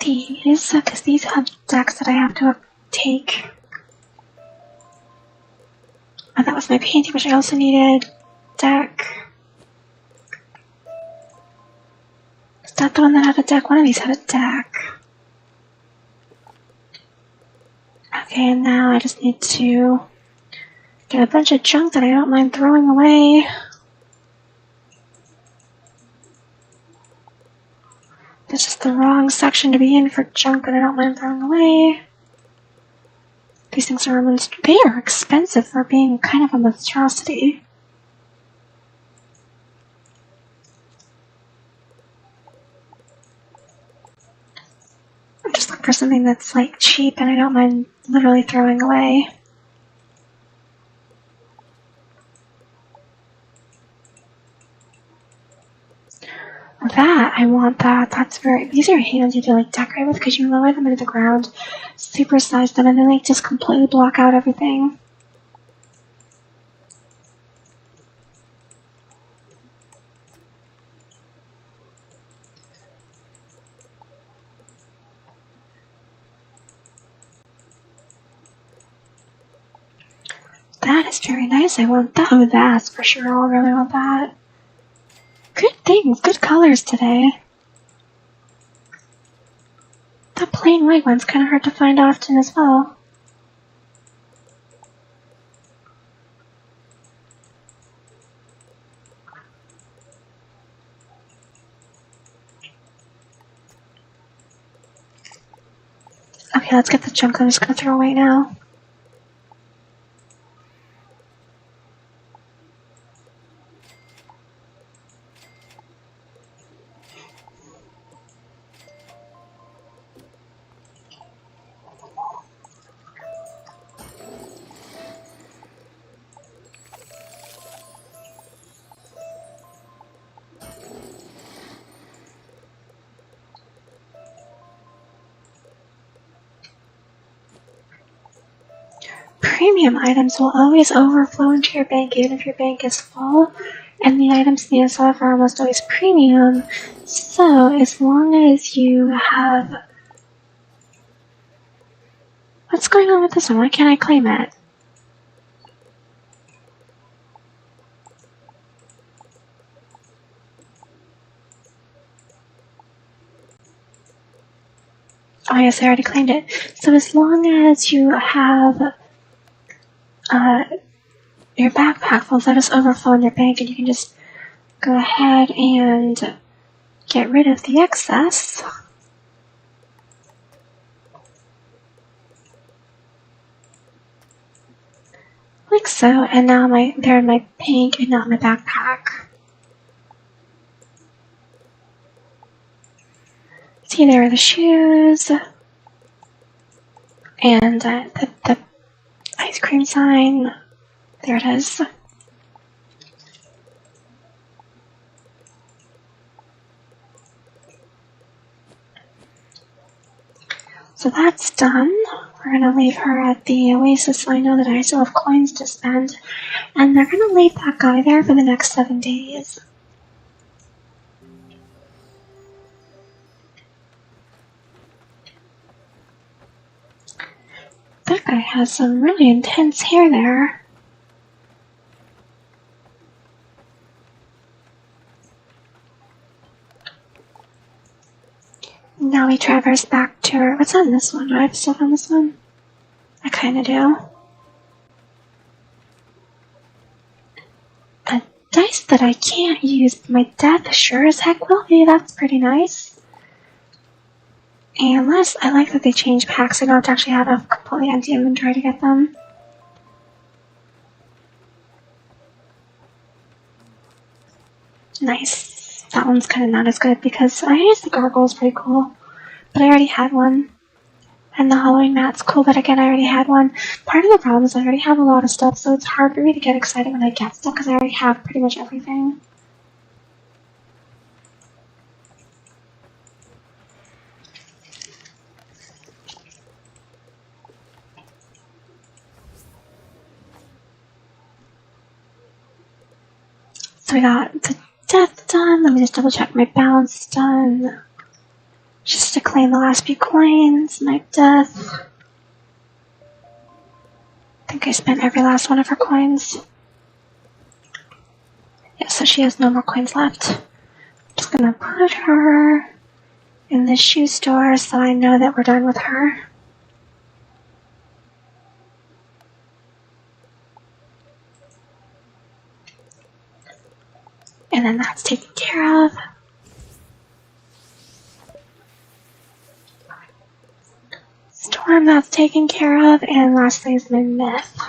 these, because these have decks that I have to take. And that was my painting, which I also needed. Deck. Is that the one that had a deck? One of these had a deck. Okay, and now I just need to get a bunch of junk that I don't mind throwing away. This is the wrong section to be in for junk that I don't mind throwing away. These things are they are expensive for being kind of a monstrosity. I'm just looking for something that's like cheap and I don't mind literally throwing away. I want that. These are handy to like decorate with because you lower them into the ground, supersize them, and then like just completely block out everything. That is very nice. I want that. Oh, that's for sure. I'll really want that. Good things. Good colors today. The plain white one's kind of hard to find often as well. Okay, let's get the junk I'm just gonna throw away now. Premium items will always overflow into your bank even if your bank is full, and the items in the SF are almost always premium, so as long as you have... What's going on with this one? Why can't I claim it? Oh yes, I already claimed it. So as long as you have your backpack will let us overflow in your bank, and you can just go ahead and get rid of the excess. Like so, and now they're in my bank and not my backpack. See, there are the shoes, and the ice cream sign. There it is. So that's done. We're gonna leave her at the Oasis so I know that I still have coins to spend. And they're gonna leave that guy there for the next 7 days. That guy has some really intense hair there. Now we traverse back to her. What's on this one? Do I have stuff on this one? I kinda do. A dice that I can't use, but my death sure as heck will be. That's pretty nice. And last, I like that they change packs. I don't have to actually have a completely empty inventory to get them. Nice. That one's kind of not as good because I guess the gargoyle's pretty cool, but I already had one. And the Halloween mat's cool, but again, I already had one. Part of the problem is I already have a lot of stuff, so it's hard for me to get excited when I get stuff because I already have pretty much everything. So we got the death done. Let me just double check my balance done. Just to claim the last few coins. My death. I think I spent every last one of her coins. Yeah, so she has no more coins left. Just gonna put her in the shoe store so I know that we're done with her. And then that's taken care of. Storm, that's taken care of. And lastly is my myth.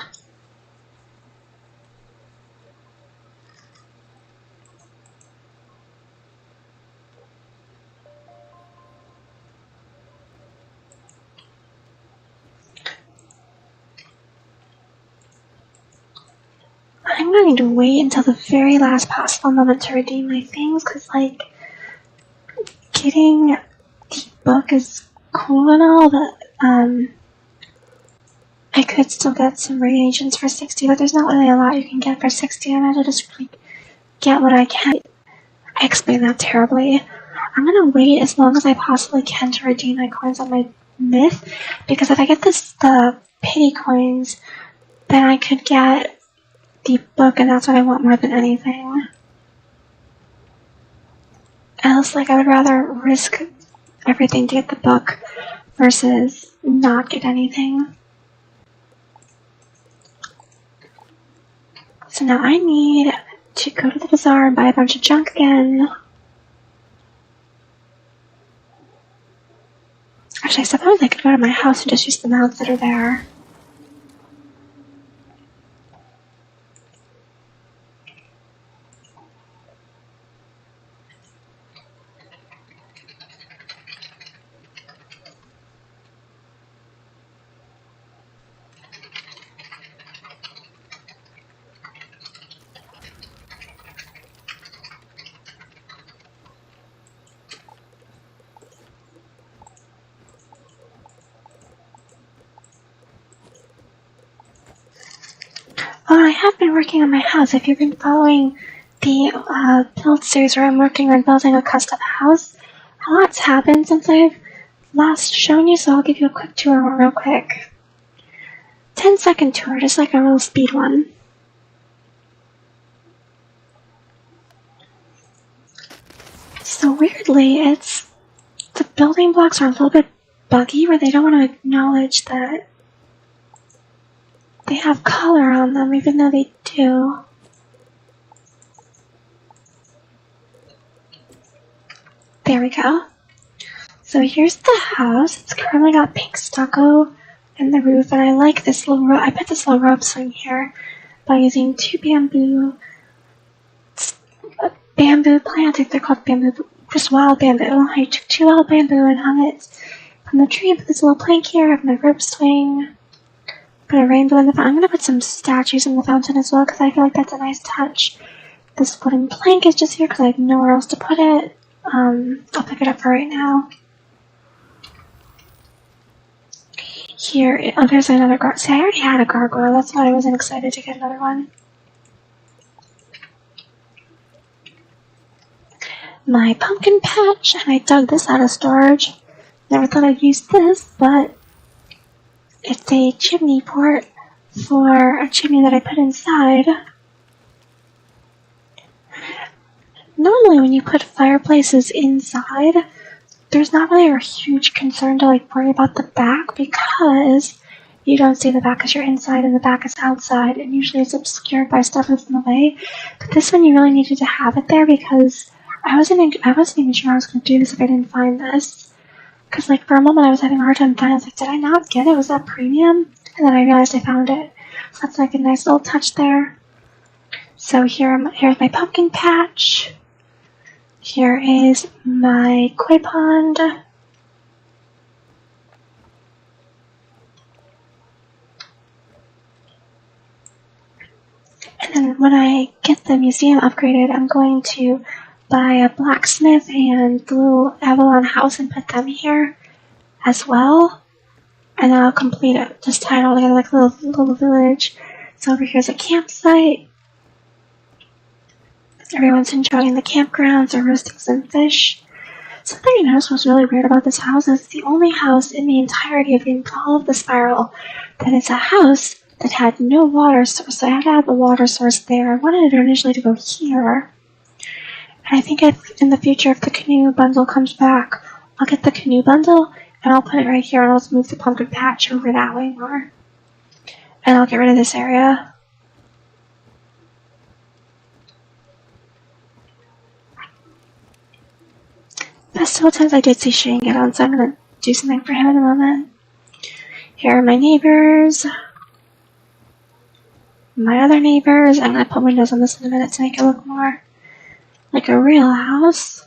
I'm going to wait until the very last possible moment to redeem my things, because, like, getting the book is cool and all, but I could still get some reagents for 60, but there's not really a lot you can get for 60. I might just really get what I can. I explained that terribly. I'm gonna wait as long as I possibly can to redeem my coins on my myth, because if I get the pity coins, then I could get the book, and that's what I want more than anything. Else, like, I would rather risk everything to get the book versus not get anything. So now I need to go to the bazaar and buy a bunch of junk again. Actually, I suppose I could go to my house and just use the mounts that are there. Oh, I have been working on my house. If you've been following the build series where I'm working on building a custom house, a lot's happened since I've last shown you, so I'll give you a quick tour real quick. 10-second tour, just like a real speed one. So weirdly, the building blocks are a little bit buggy where they don't want to acknowledge that they have color on them, even though they do. There we go. So here's the house. It's currently got pink stucco in the roof, and I like this little I put this little rope swing here by using two bamboo plants. I think they're called bamboo, just wild bamboo. I took two wild bamboo and hung it from the tree. Put this little plank here. I have my rope swing. Put a rainbow in the fountain. I'm going to put some statues in the fountain as well because I feel like that's a nice touch. This wooden plank is just here because I have nowhere else to put it. I'll pick it up for right now. Here, oh, there's another gargoyle. See, I already had a gargoyle. That's why I wasn't excited to get another one. My pumpkin patch, and I dug this out of storage. Never thought I'd use this, but it's a chimney port for a chimney that I put inside. Normally when you put fireplaces inside, there's not really a huge concern to worry about the back because you don't see the back because you're inside and the back is outside, and usually it's obscured by stuff that's in the way. But this one you really needed to have it there because I wasn't even sure I was going to do this if I didn't find this. Because for a moment I was having a hard time finding it. I was like, did I not get it? Was that premium? And then I realized I found it. So that's a nice little touch there. So here's my pumpkin patch. Here is my koi pond. And then when I get the museum upgraded, I'm going to buy a blacksmith and the little Avalon house and put them here as well. And then I'll complete it. Just tie it all together like a little village. So over here's a campsite. Everyone's enjoying the campgrounds or roasting some fish. Something I noticed was really weird about this house is it's the only house in the entirety of all of the spiral that is a house that had no water source. So I had to have the water source there. I wanted it initially to go here. And I think in the future, if the canoe bundle comes back, I'll get the canoe bundle and I'll put it right here and I'll just move the pumpkin patch over that way more. And I'll get rid of this area. Festival times I did see Shane get on, so I'm going to do something for him in a moment. Here are my neighbors. My other neighbors. I'm going to put windows on this in a minute to make it look more like a real house.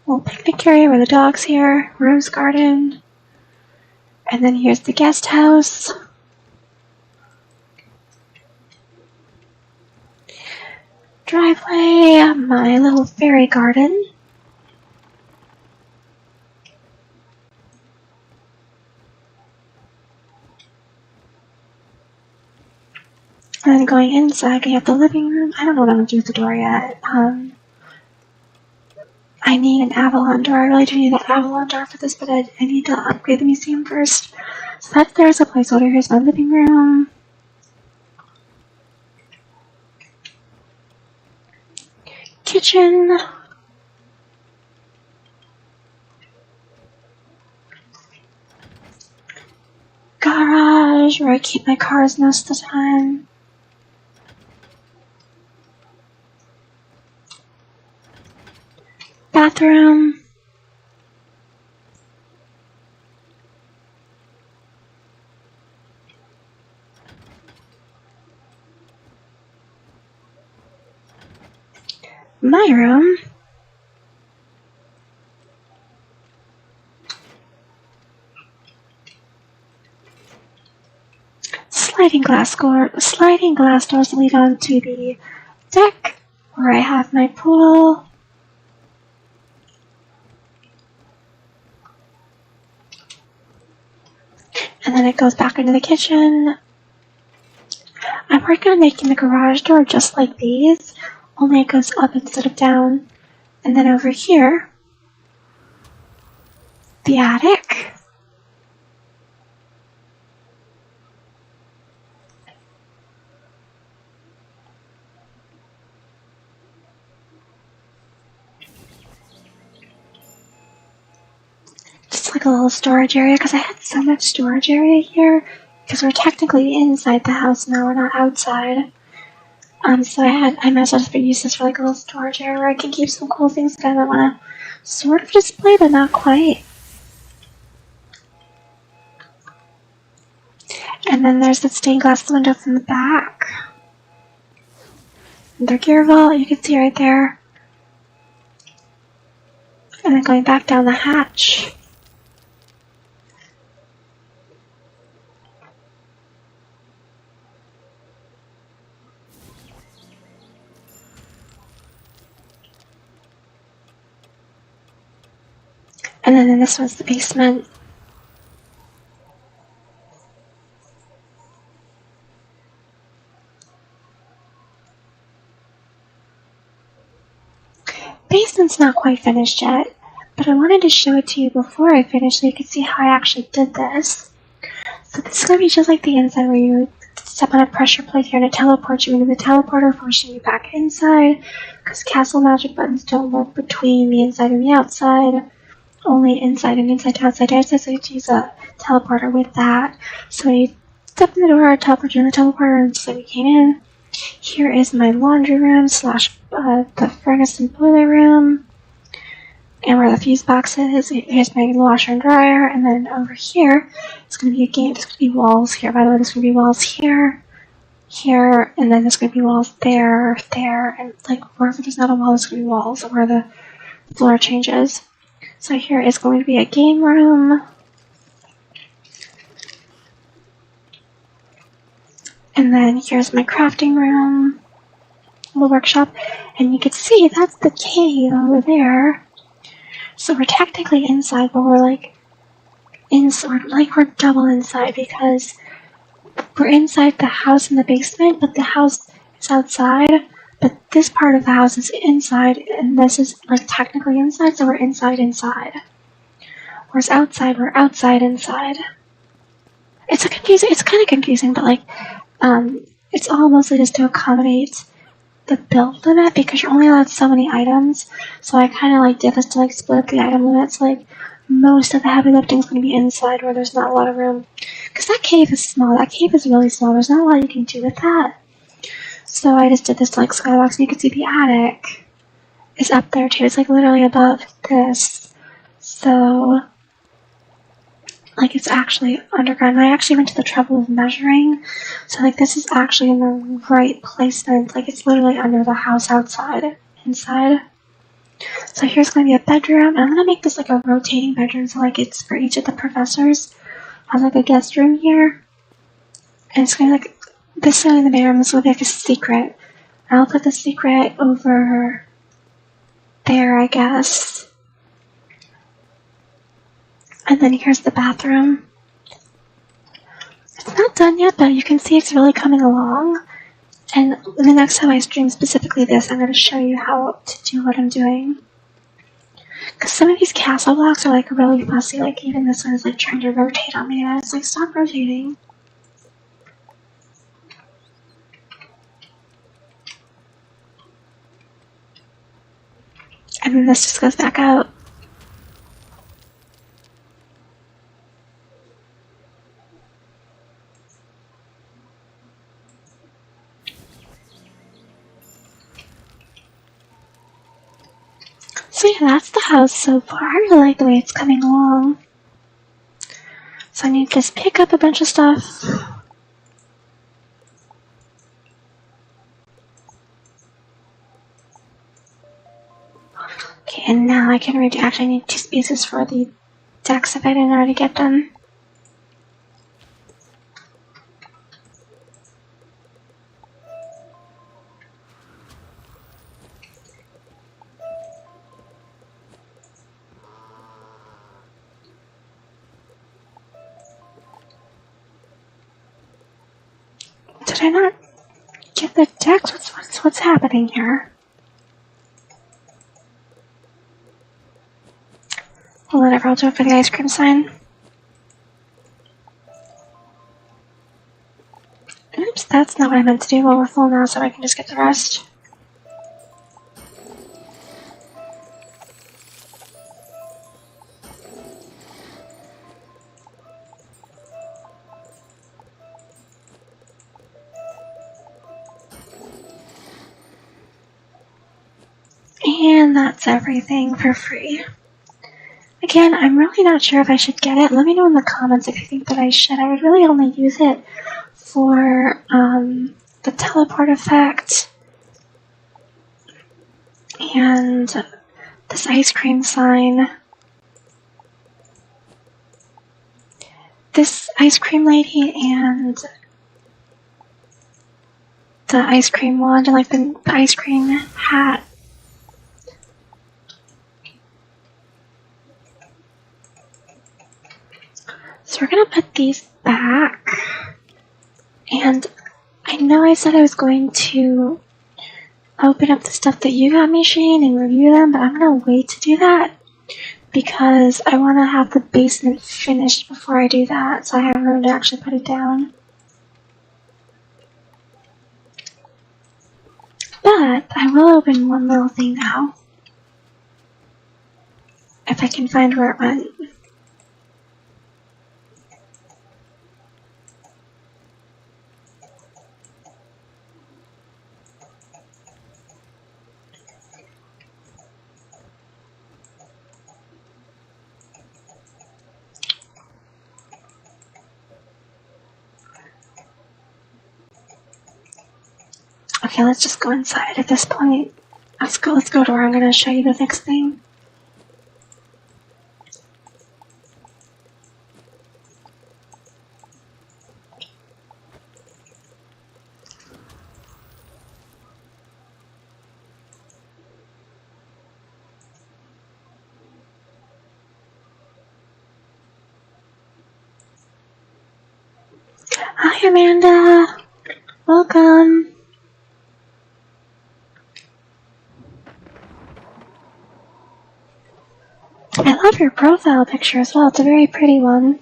Little picnic area where the dog's here. Rose garden. And then here's the guest house. driveway, my little fairy garden. And then going inside, we have the living room. I don't know what I'm going to do with the door yet. I need an Avalon door. I really do need an Avalon door for this, but I need to upgrade the museum first. So there's a placeholder. Here's my living room. Kitchen. Garage, where I keep my cars most of the time. Bathroom. My room. Sliding glass doors lead onto the deck where I have my pool. And then it goes back into the kitchen. I'm working on making the garage door just like these, only it goes up instead of down. And then over here, the attic. Just like a little storage area, because I had so much storage area here, because we're technically inside the house now, we're not outside. So I might as well just use this for like a little storage area where I can keep some cool things that I might want to sort of display, but not quite. And then there's the stained glass window from the back. Their gear vault, you can see right there. And then going back down the hatch. And then this was the basement. Basement's not quite finished yet, but I wanted to show it to you before I finish so you could see how I actually did this. So this is going to be just like the inside where you step on a pressure plate here and it teleports you into the teleporter, forcing you back inside, because castle magic buttons don't work between the inside and the outside, only inside and inside to outside. So you have to use a teleporter with that. So when you step in the door, teleport you in the teleporter, and just like we came in. Here is my laundry room slash the furnace and boiler room. And where the fuse box is, here's my washer and dryer. And then over here, it's going to be there's going to be walls here. By the way, there's going to be walls here, here, and then there's going to be walls there, there, and like wherever there's not a wall, there's going to be walls where the floor changes. So here is going to be a game room. And then here's my crafting room, the workshop, and you can see that's the cave over there. So we're technically inside, but we're like we're double inside because we're inside the house in the basement, but the house is outside. But this part of the house is inside, and this is like technically inside, so we're inside. Whereas outside, we're outside inside. It's kind of confusing, but like. It's all mostly just to accommodate the build limit because you're only allowed so many items. So I kind of like did this to like split up the item limits. Like most of the heavy lifting is going to be inside where there's not a lot of room. Because that cave is small. That cave is really small. There's not a lot you can do with that. So I just did this to like skybox, and you can see the attic is up there too. It's like literally above this. So like it's actually underground. I actually went to the trouble of measuring. So like this is actually in the right placement. Like it's literally under the house outside, inside. So here's going to be a bedroom. I'm going to make this like a rotating bedroom. So like it's for each of the professors. I have like a guest room here. And it's going to be like, this is going to be the bedroom. This will be like a secret. I'll put the secret over there, I guess. And then here's the bathroom. It's not done yet, but you can see it's really coming along. And the next time I stream specifically this, I'm going to show you how to do what I'm doing. Because some of these castle blocks are like really fussy, like even this one is like trying to rotate on me, and it's like, stop rotating. And then this just goes back out. So yeah, that's the house so far. I really like the way it's coming along. So I need to just pick up a bunch of stuff. Okay, and now I can redo. Actually, I need 2 spaces for the decks if I didn't already get them. Did I not get the decks? What's happening here? Well, whatever, I'll do it for the ice cream sign. Oops, that's not what I meant to do. Well, we're full now, so I can just get the rest. And that's everything for free. Again, I'm really not sure if I should get it. Let me know in the comments if you think that I should. I would really only use it for the teleport effect and this ice cream sign. This ice cream lady and the ice cream wand and like the ice cream hat. So we're gonna put these back, and I know I said I was going to open up the stuff that you got me, Shane, and review them, but I'm gonna wait to do that because I want to have the basement finished before I do that, so I have room to actually put it down. But I will open one little thing now, if I can find where it went. Okay, let's just go inside at this point. Let's go to where I'm going to show you the next thing. Hi, Amanda. Welcome. I love your profile picture as well. It's a very pretty one.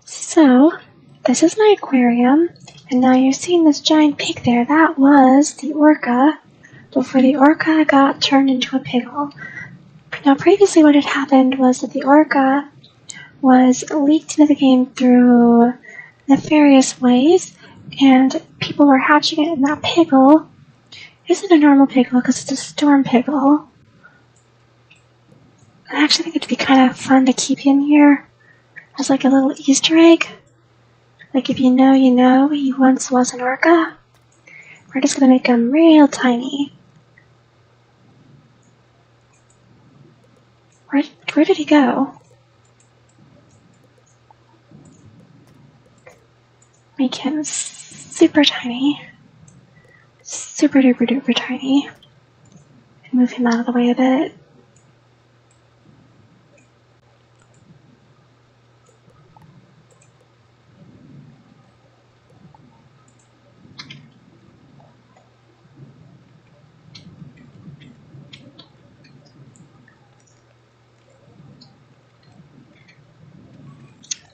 So, this is my aquarium, and now you're seeing this giant pig there. That was the orca before the orca got turned into a piggle. Now, previously what had happened was that the orca was leaked into the game through nefarious ways, and people were hatching it, and that piggle isn't a normal piggle because it's a storm piggle. I actually think it'd be kind of fun to keep him here as like a little Easter egg. Like if you know, you know, he once was an orca. We're just gonna make him real tiny. Where did he go? Make him 6 super tiny. Super duper duper tiny. Move him out of the way a bit.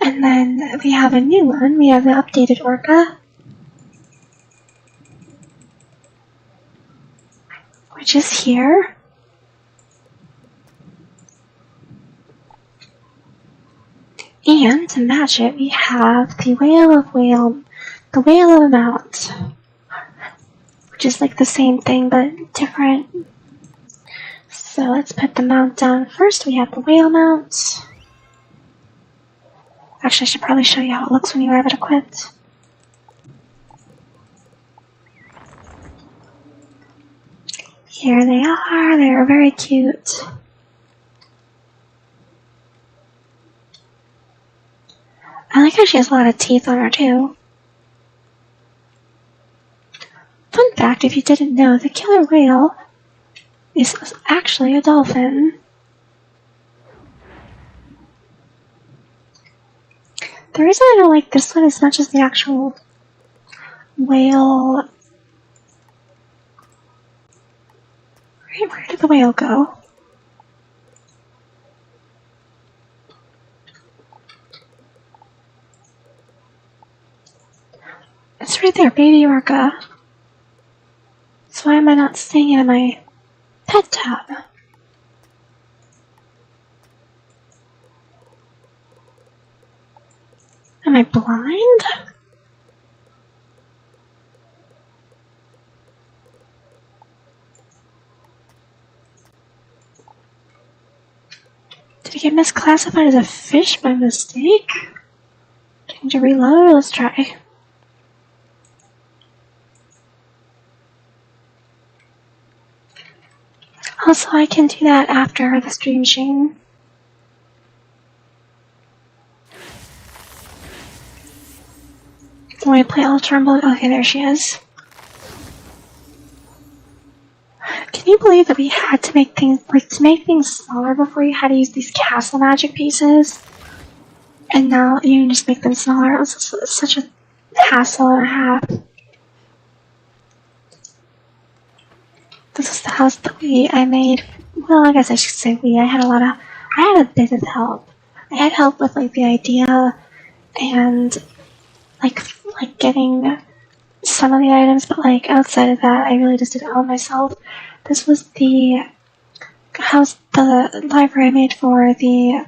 And then we have a new one. We have the updated orca, which is here. And to match it, we have the whale of mount, which is like the same thing but different. So let's put the mount down first. We have the whale mount. Actually, I should probably show you how it looks when you have it equipped. Here they are. They are very cute. I like how she has a lot of teeth on her too. Fun fact, if you didn't know, the killer whale is actually a dolphin. The reason I don't like this one as much as the actual whale... Where did the whale go? It's right there, baby orca. So why am I not seeing it in my pet tab? Am I blind? Did it get misclassified as a fish by mistake? Can you reload? Let's try. Also, I can do that after the stream sheen. When I play Ultra Rumble, okay, there she is. Can you believe that we had to make things, to make things smaller before you had to use these castle magic pieces? And now you can just make them smaller. It was such a hassle and a half. This is the house that I made. Well, I guess I should say I had a bit of help. I had help with like the idea and like getting some of the items, but like outside of that, I really just did it all myself. This was the library I made for the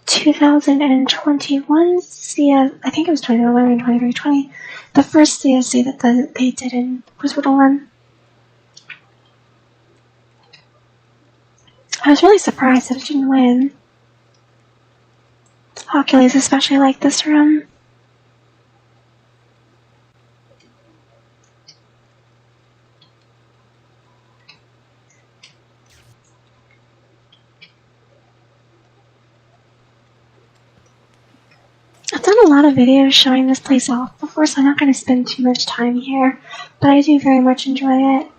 2021 CS, I think it was 2021 or 2020, the first CSC that they did in wizard101. I was really surprised that it didn't win. Oculus especially like this room. I've done a lot of videos showing this place off before, so I'm not going to spend too much time here, but I do very much enjoy it.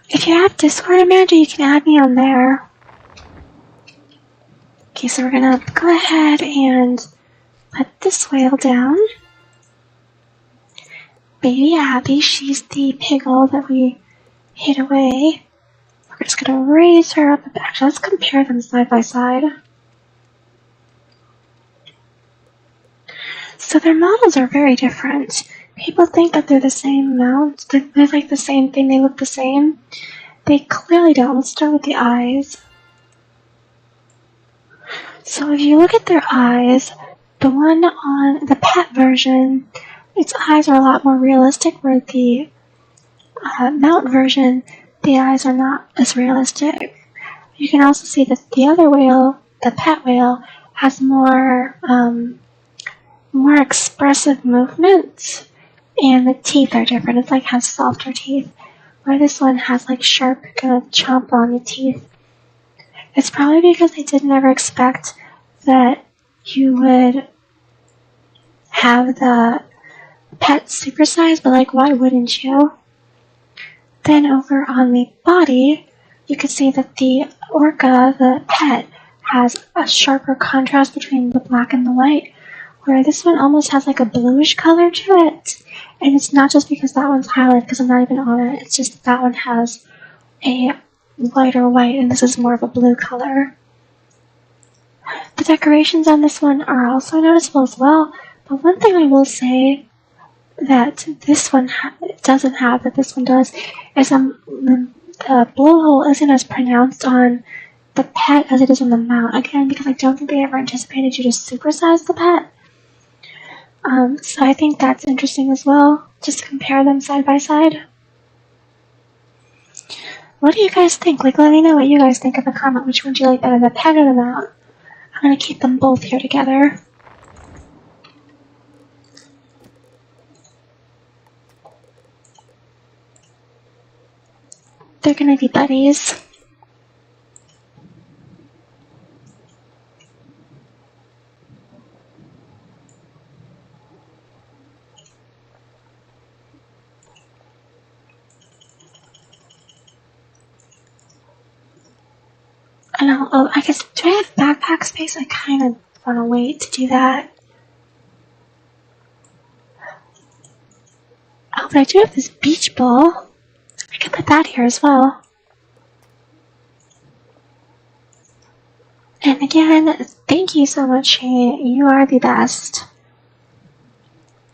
If you have Discord, Amanda, you can add me on there. Okay, so we're going to go ahead and put this whale down. Baby Abby, she's the piggle that we hid away. We're just going to raise her up. Actually, let's compare them side by side. So their models are very different. People think that they're the same amount. They're like the same thing. They look the same. They clearly don't. Let's start with the eyes. So if you look at their eyes, the one on the pet version, its eyes are a lot more realistic, where the mount version, the eyes are not as realistic. You can also see that the other whale, the pet whale, has more expressive movements, And the teeth are different. It's like has softer teeth, where this one has like sharp, kind of chomp on the teeth. It's probably because they didn't ever expect that you would have the pet supersize, but like, why wouldn't you? Then over on the body, you can see that the orca, the pet, has a sharper contrast between the black and the white, where this one almost has like a bluish color to it. And it's not just because that one's highlighted, because I'm not even on it, it's just that one has a lighter white, and this is more of a blue color. The decorations on this one are also noticeable as well, but one thing I will say that this one doesn't have, that this one does, is the blowhole isn't as pronounced on the pet as it is on the mount. Again, because I don't think they ever anticipated you to supersize the pet. So I think that's interesting as well. Just compare them side by side. What do you guys think? Like, let me know what you guys think in the comment. Which one do you like better, the pet or the mount? I'm gonna keep them both here together. They're gonna be buddies. And I guess, do I have backpack space? I kind of want to wait to do that. Oh, but I do have this beach ball. I can put that here as well. And again, thank you so much, Shane. You are the best.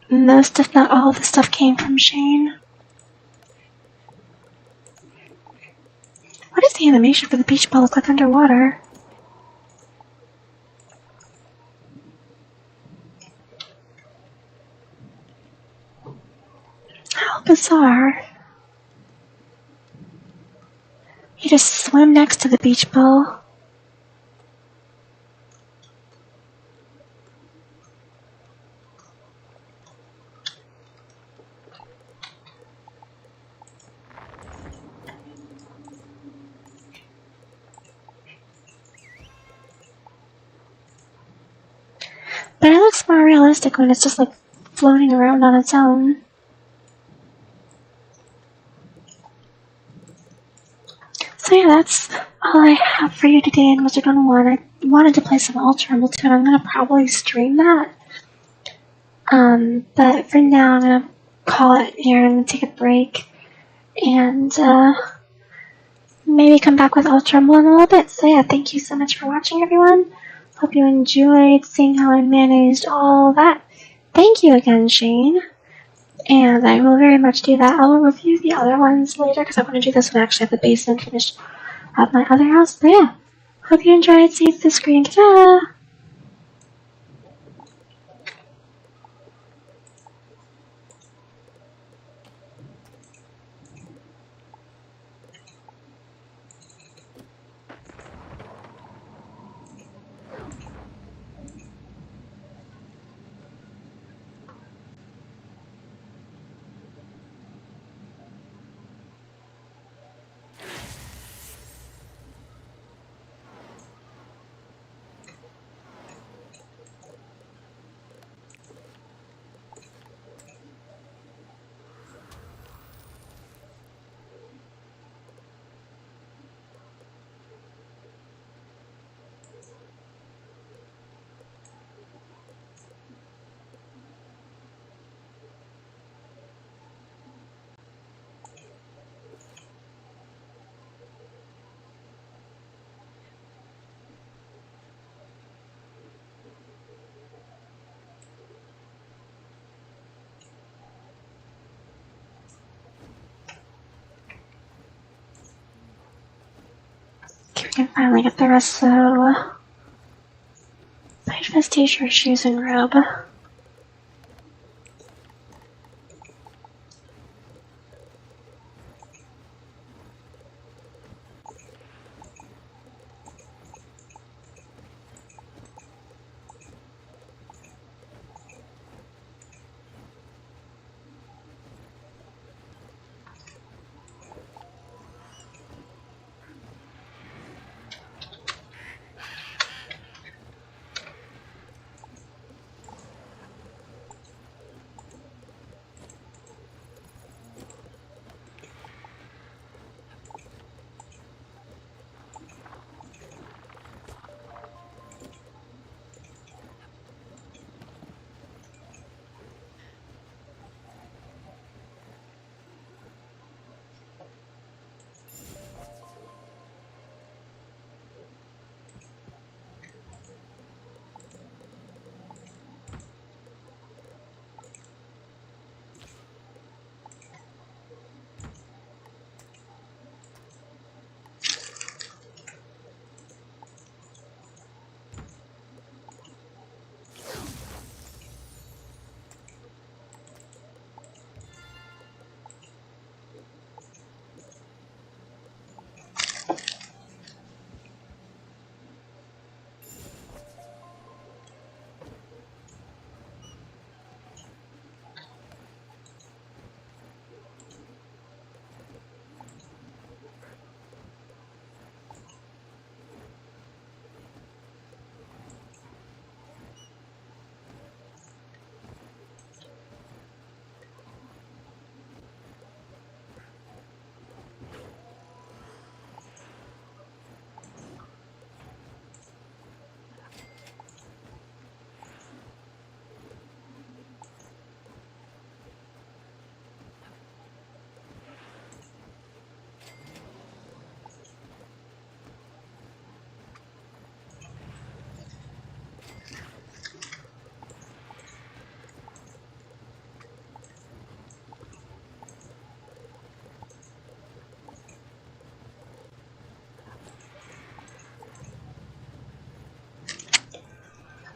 Most, if not all, of the stuff came from Shane. What does the animation for the beach ball look like underwater? How bizarre. You just swim next to the beach ball. But it looks more realistic when it's just like floating around on its own. So yeah, that's all I have for you today in wizard101. I wanted to play some Ultra Rumble too, and I'm gonna probably stream that. But for now, I'm gonna call it here. I'm gonna take a break and maybe come back with Ultra Rumble in a little bit. So yeah, thank you so much for watching, everyone. Hope you enjoyed seeing how I managed all that. Thank you again, Shane. And I will very much do that. I will review the other ones later because I want to do this one actually at the basement finish of my other house. But yeah, hope you enjoyed seeing the screen. Ta-da! We can finally get the rest of the Page Vest t-shirt, shoes, and robe.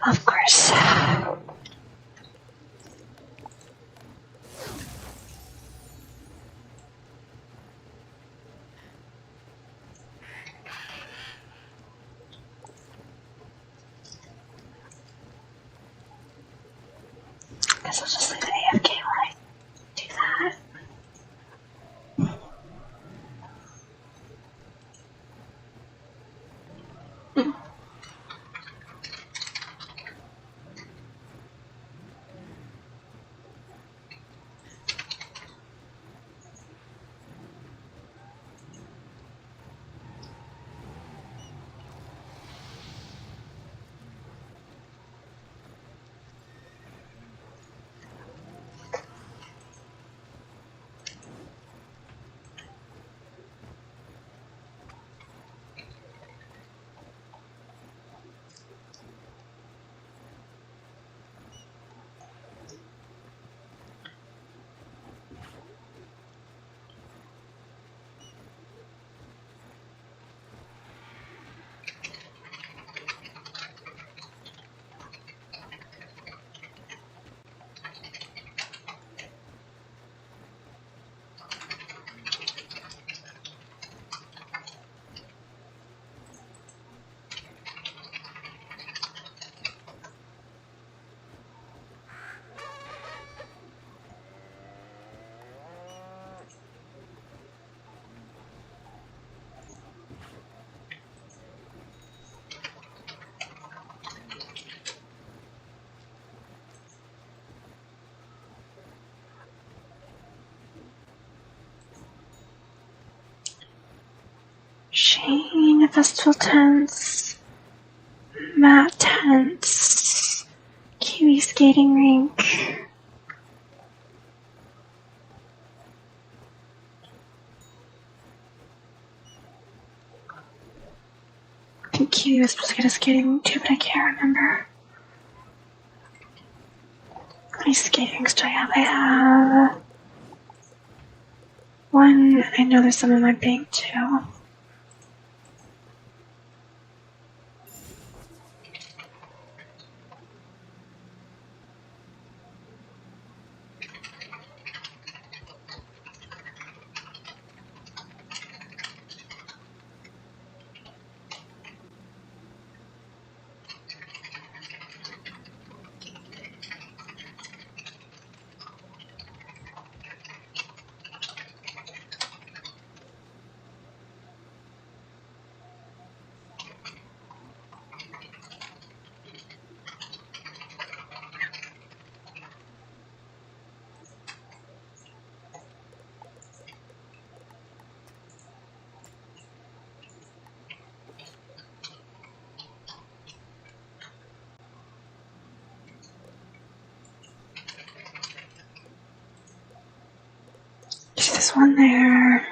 Of course. Guess I'll just leave it AFK while I do that. Shane, festival tents, mat tents, Kiwi skating rink. I think Kiwi was supposed to get a skating rink too, but I can't remember. How many skating rinks do I have? I have one. I know there's some in my bank too. There's this one there.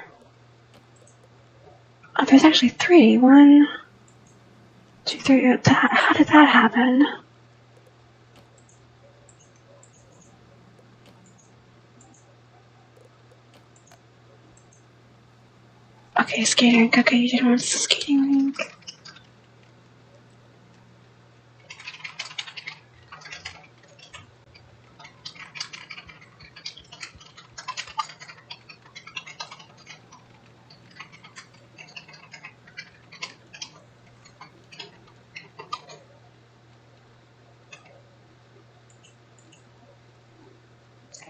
Oh, there's actually three. 1, 2, 3. How did that happen? Okay, skating rink. Okay, you didn't want the skating rink.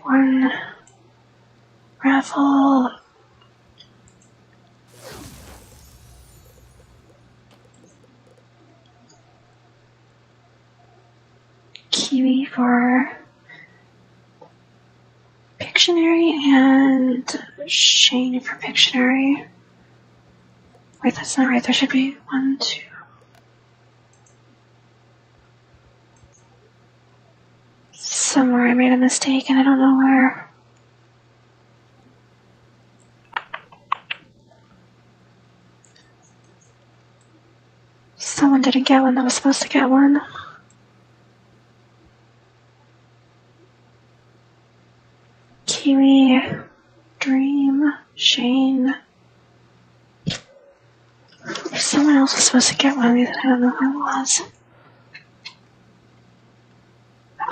One raffle. Kiwi for Pictionary and Shane for Pictionary. Wait, that's not right. There should be 1, 2. Somewhere I made a mistake and I don't know where. Someone didn't get one that was supposed to get one. Kiwi, Dream, Shane. Someone else was supposed to get one, I don't know who it was.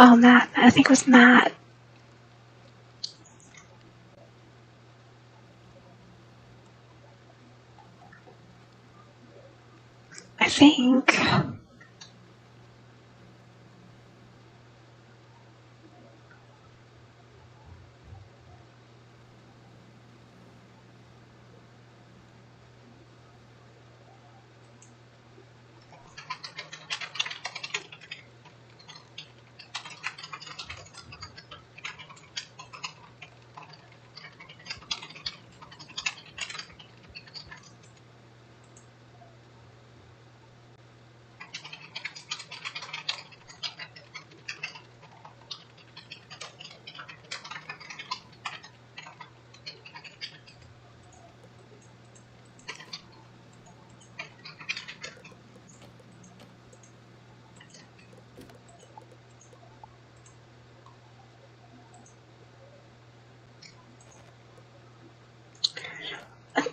Oh, Matt. I think it was Matt. I think.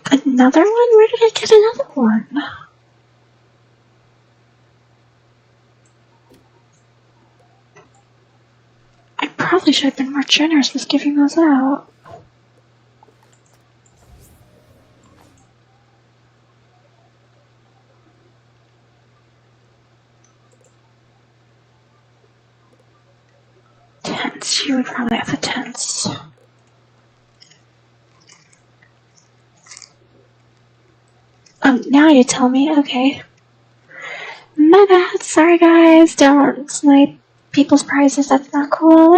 Another one? Where did I get another one? I probably should have been more generous with giving those out. Tents. You would probably have the tents. Now you tell me. Okay. My bad. Sorry, guys. Don't snipe people's prizes. That's not cool.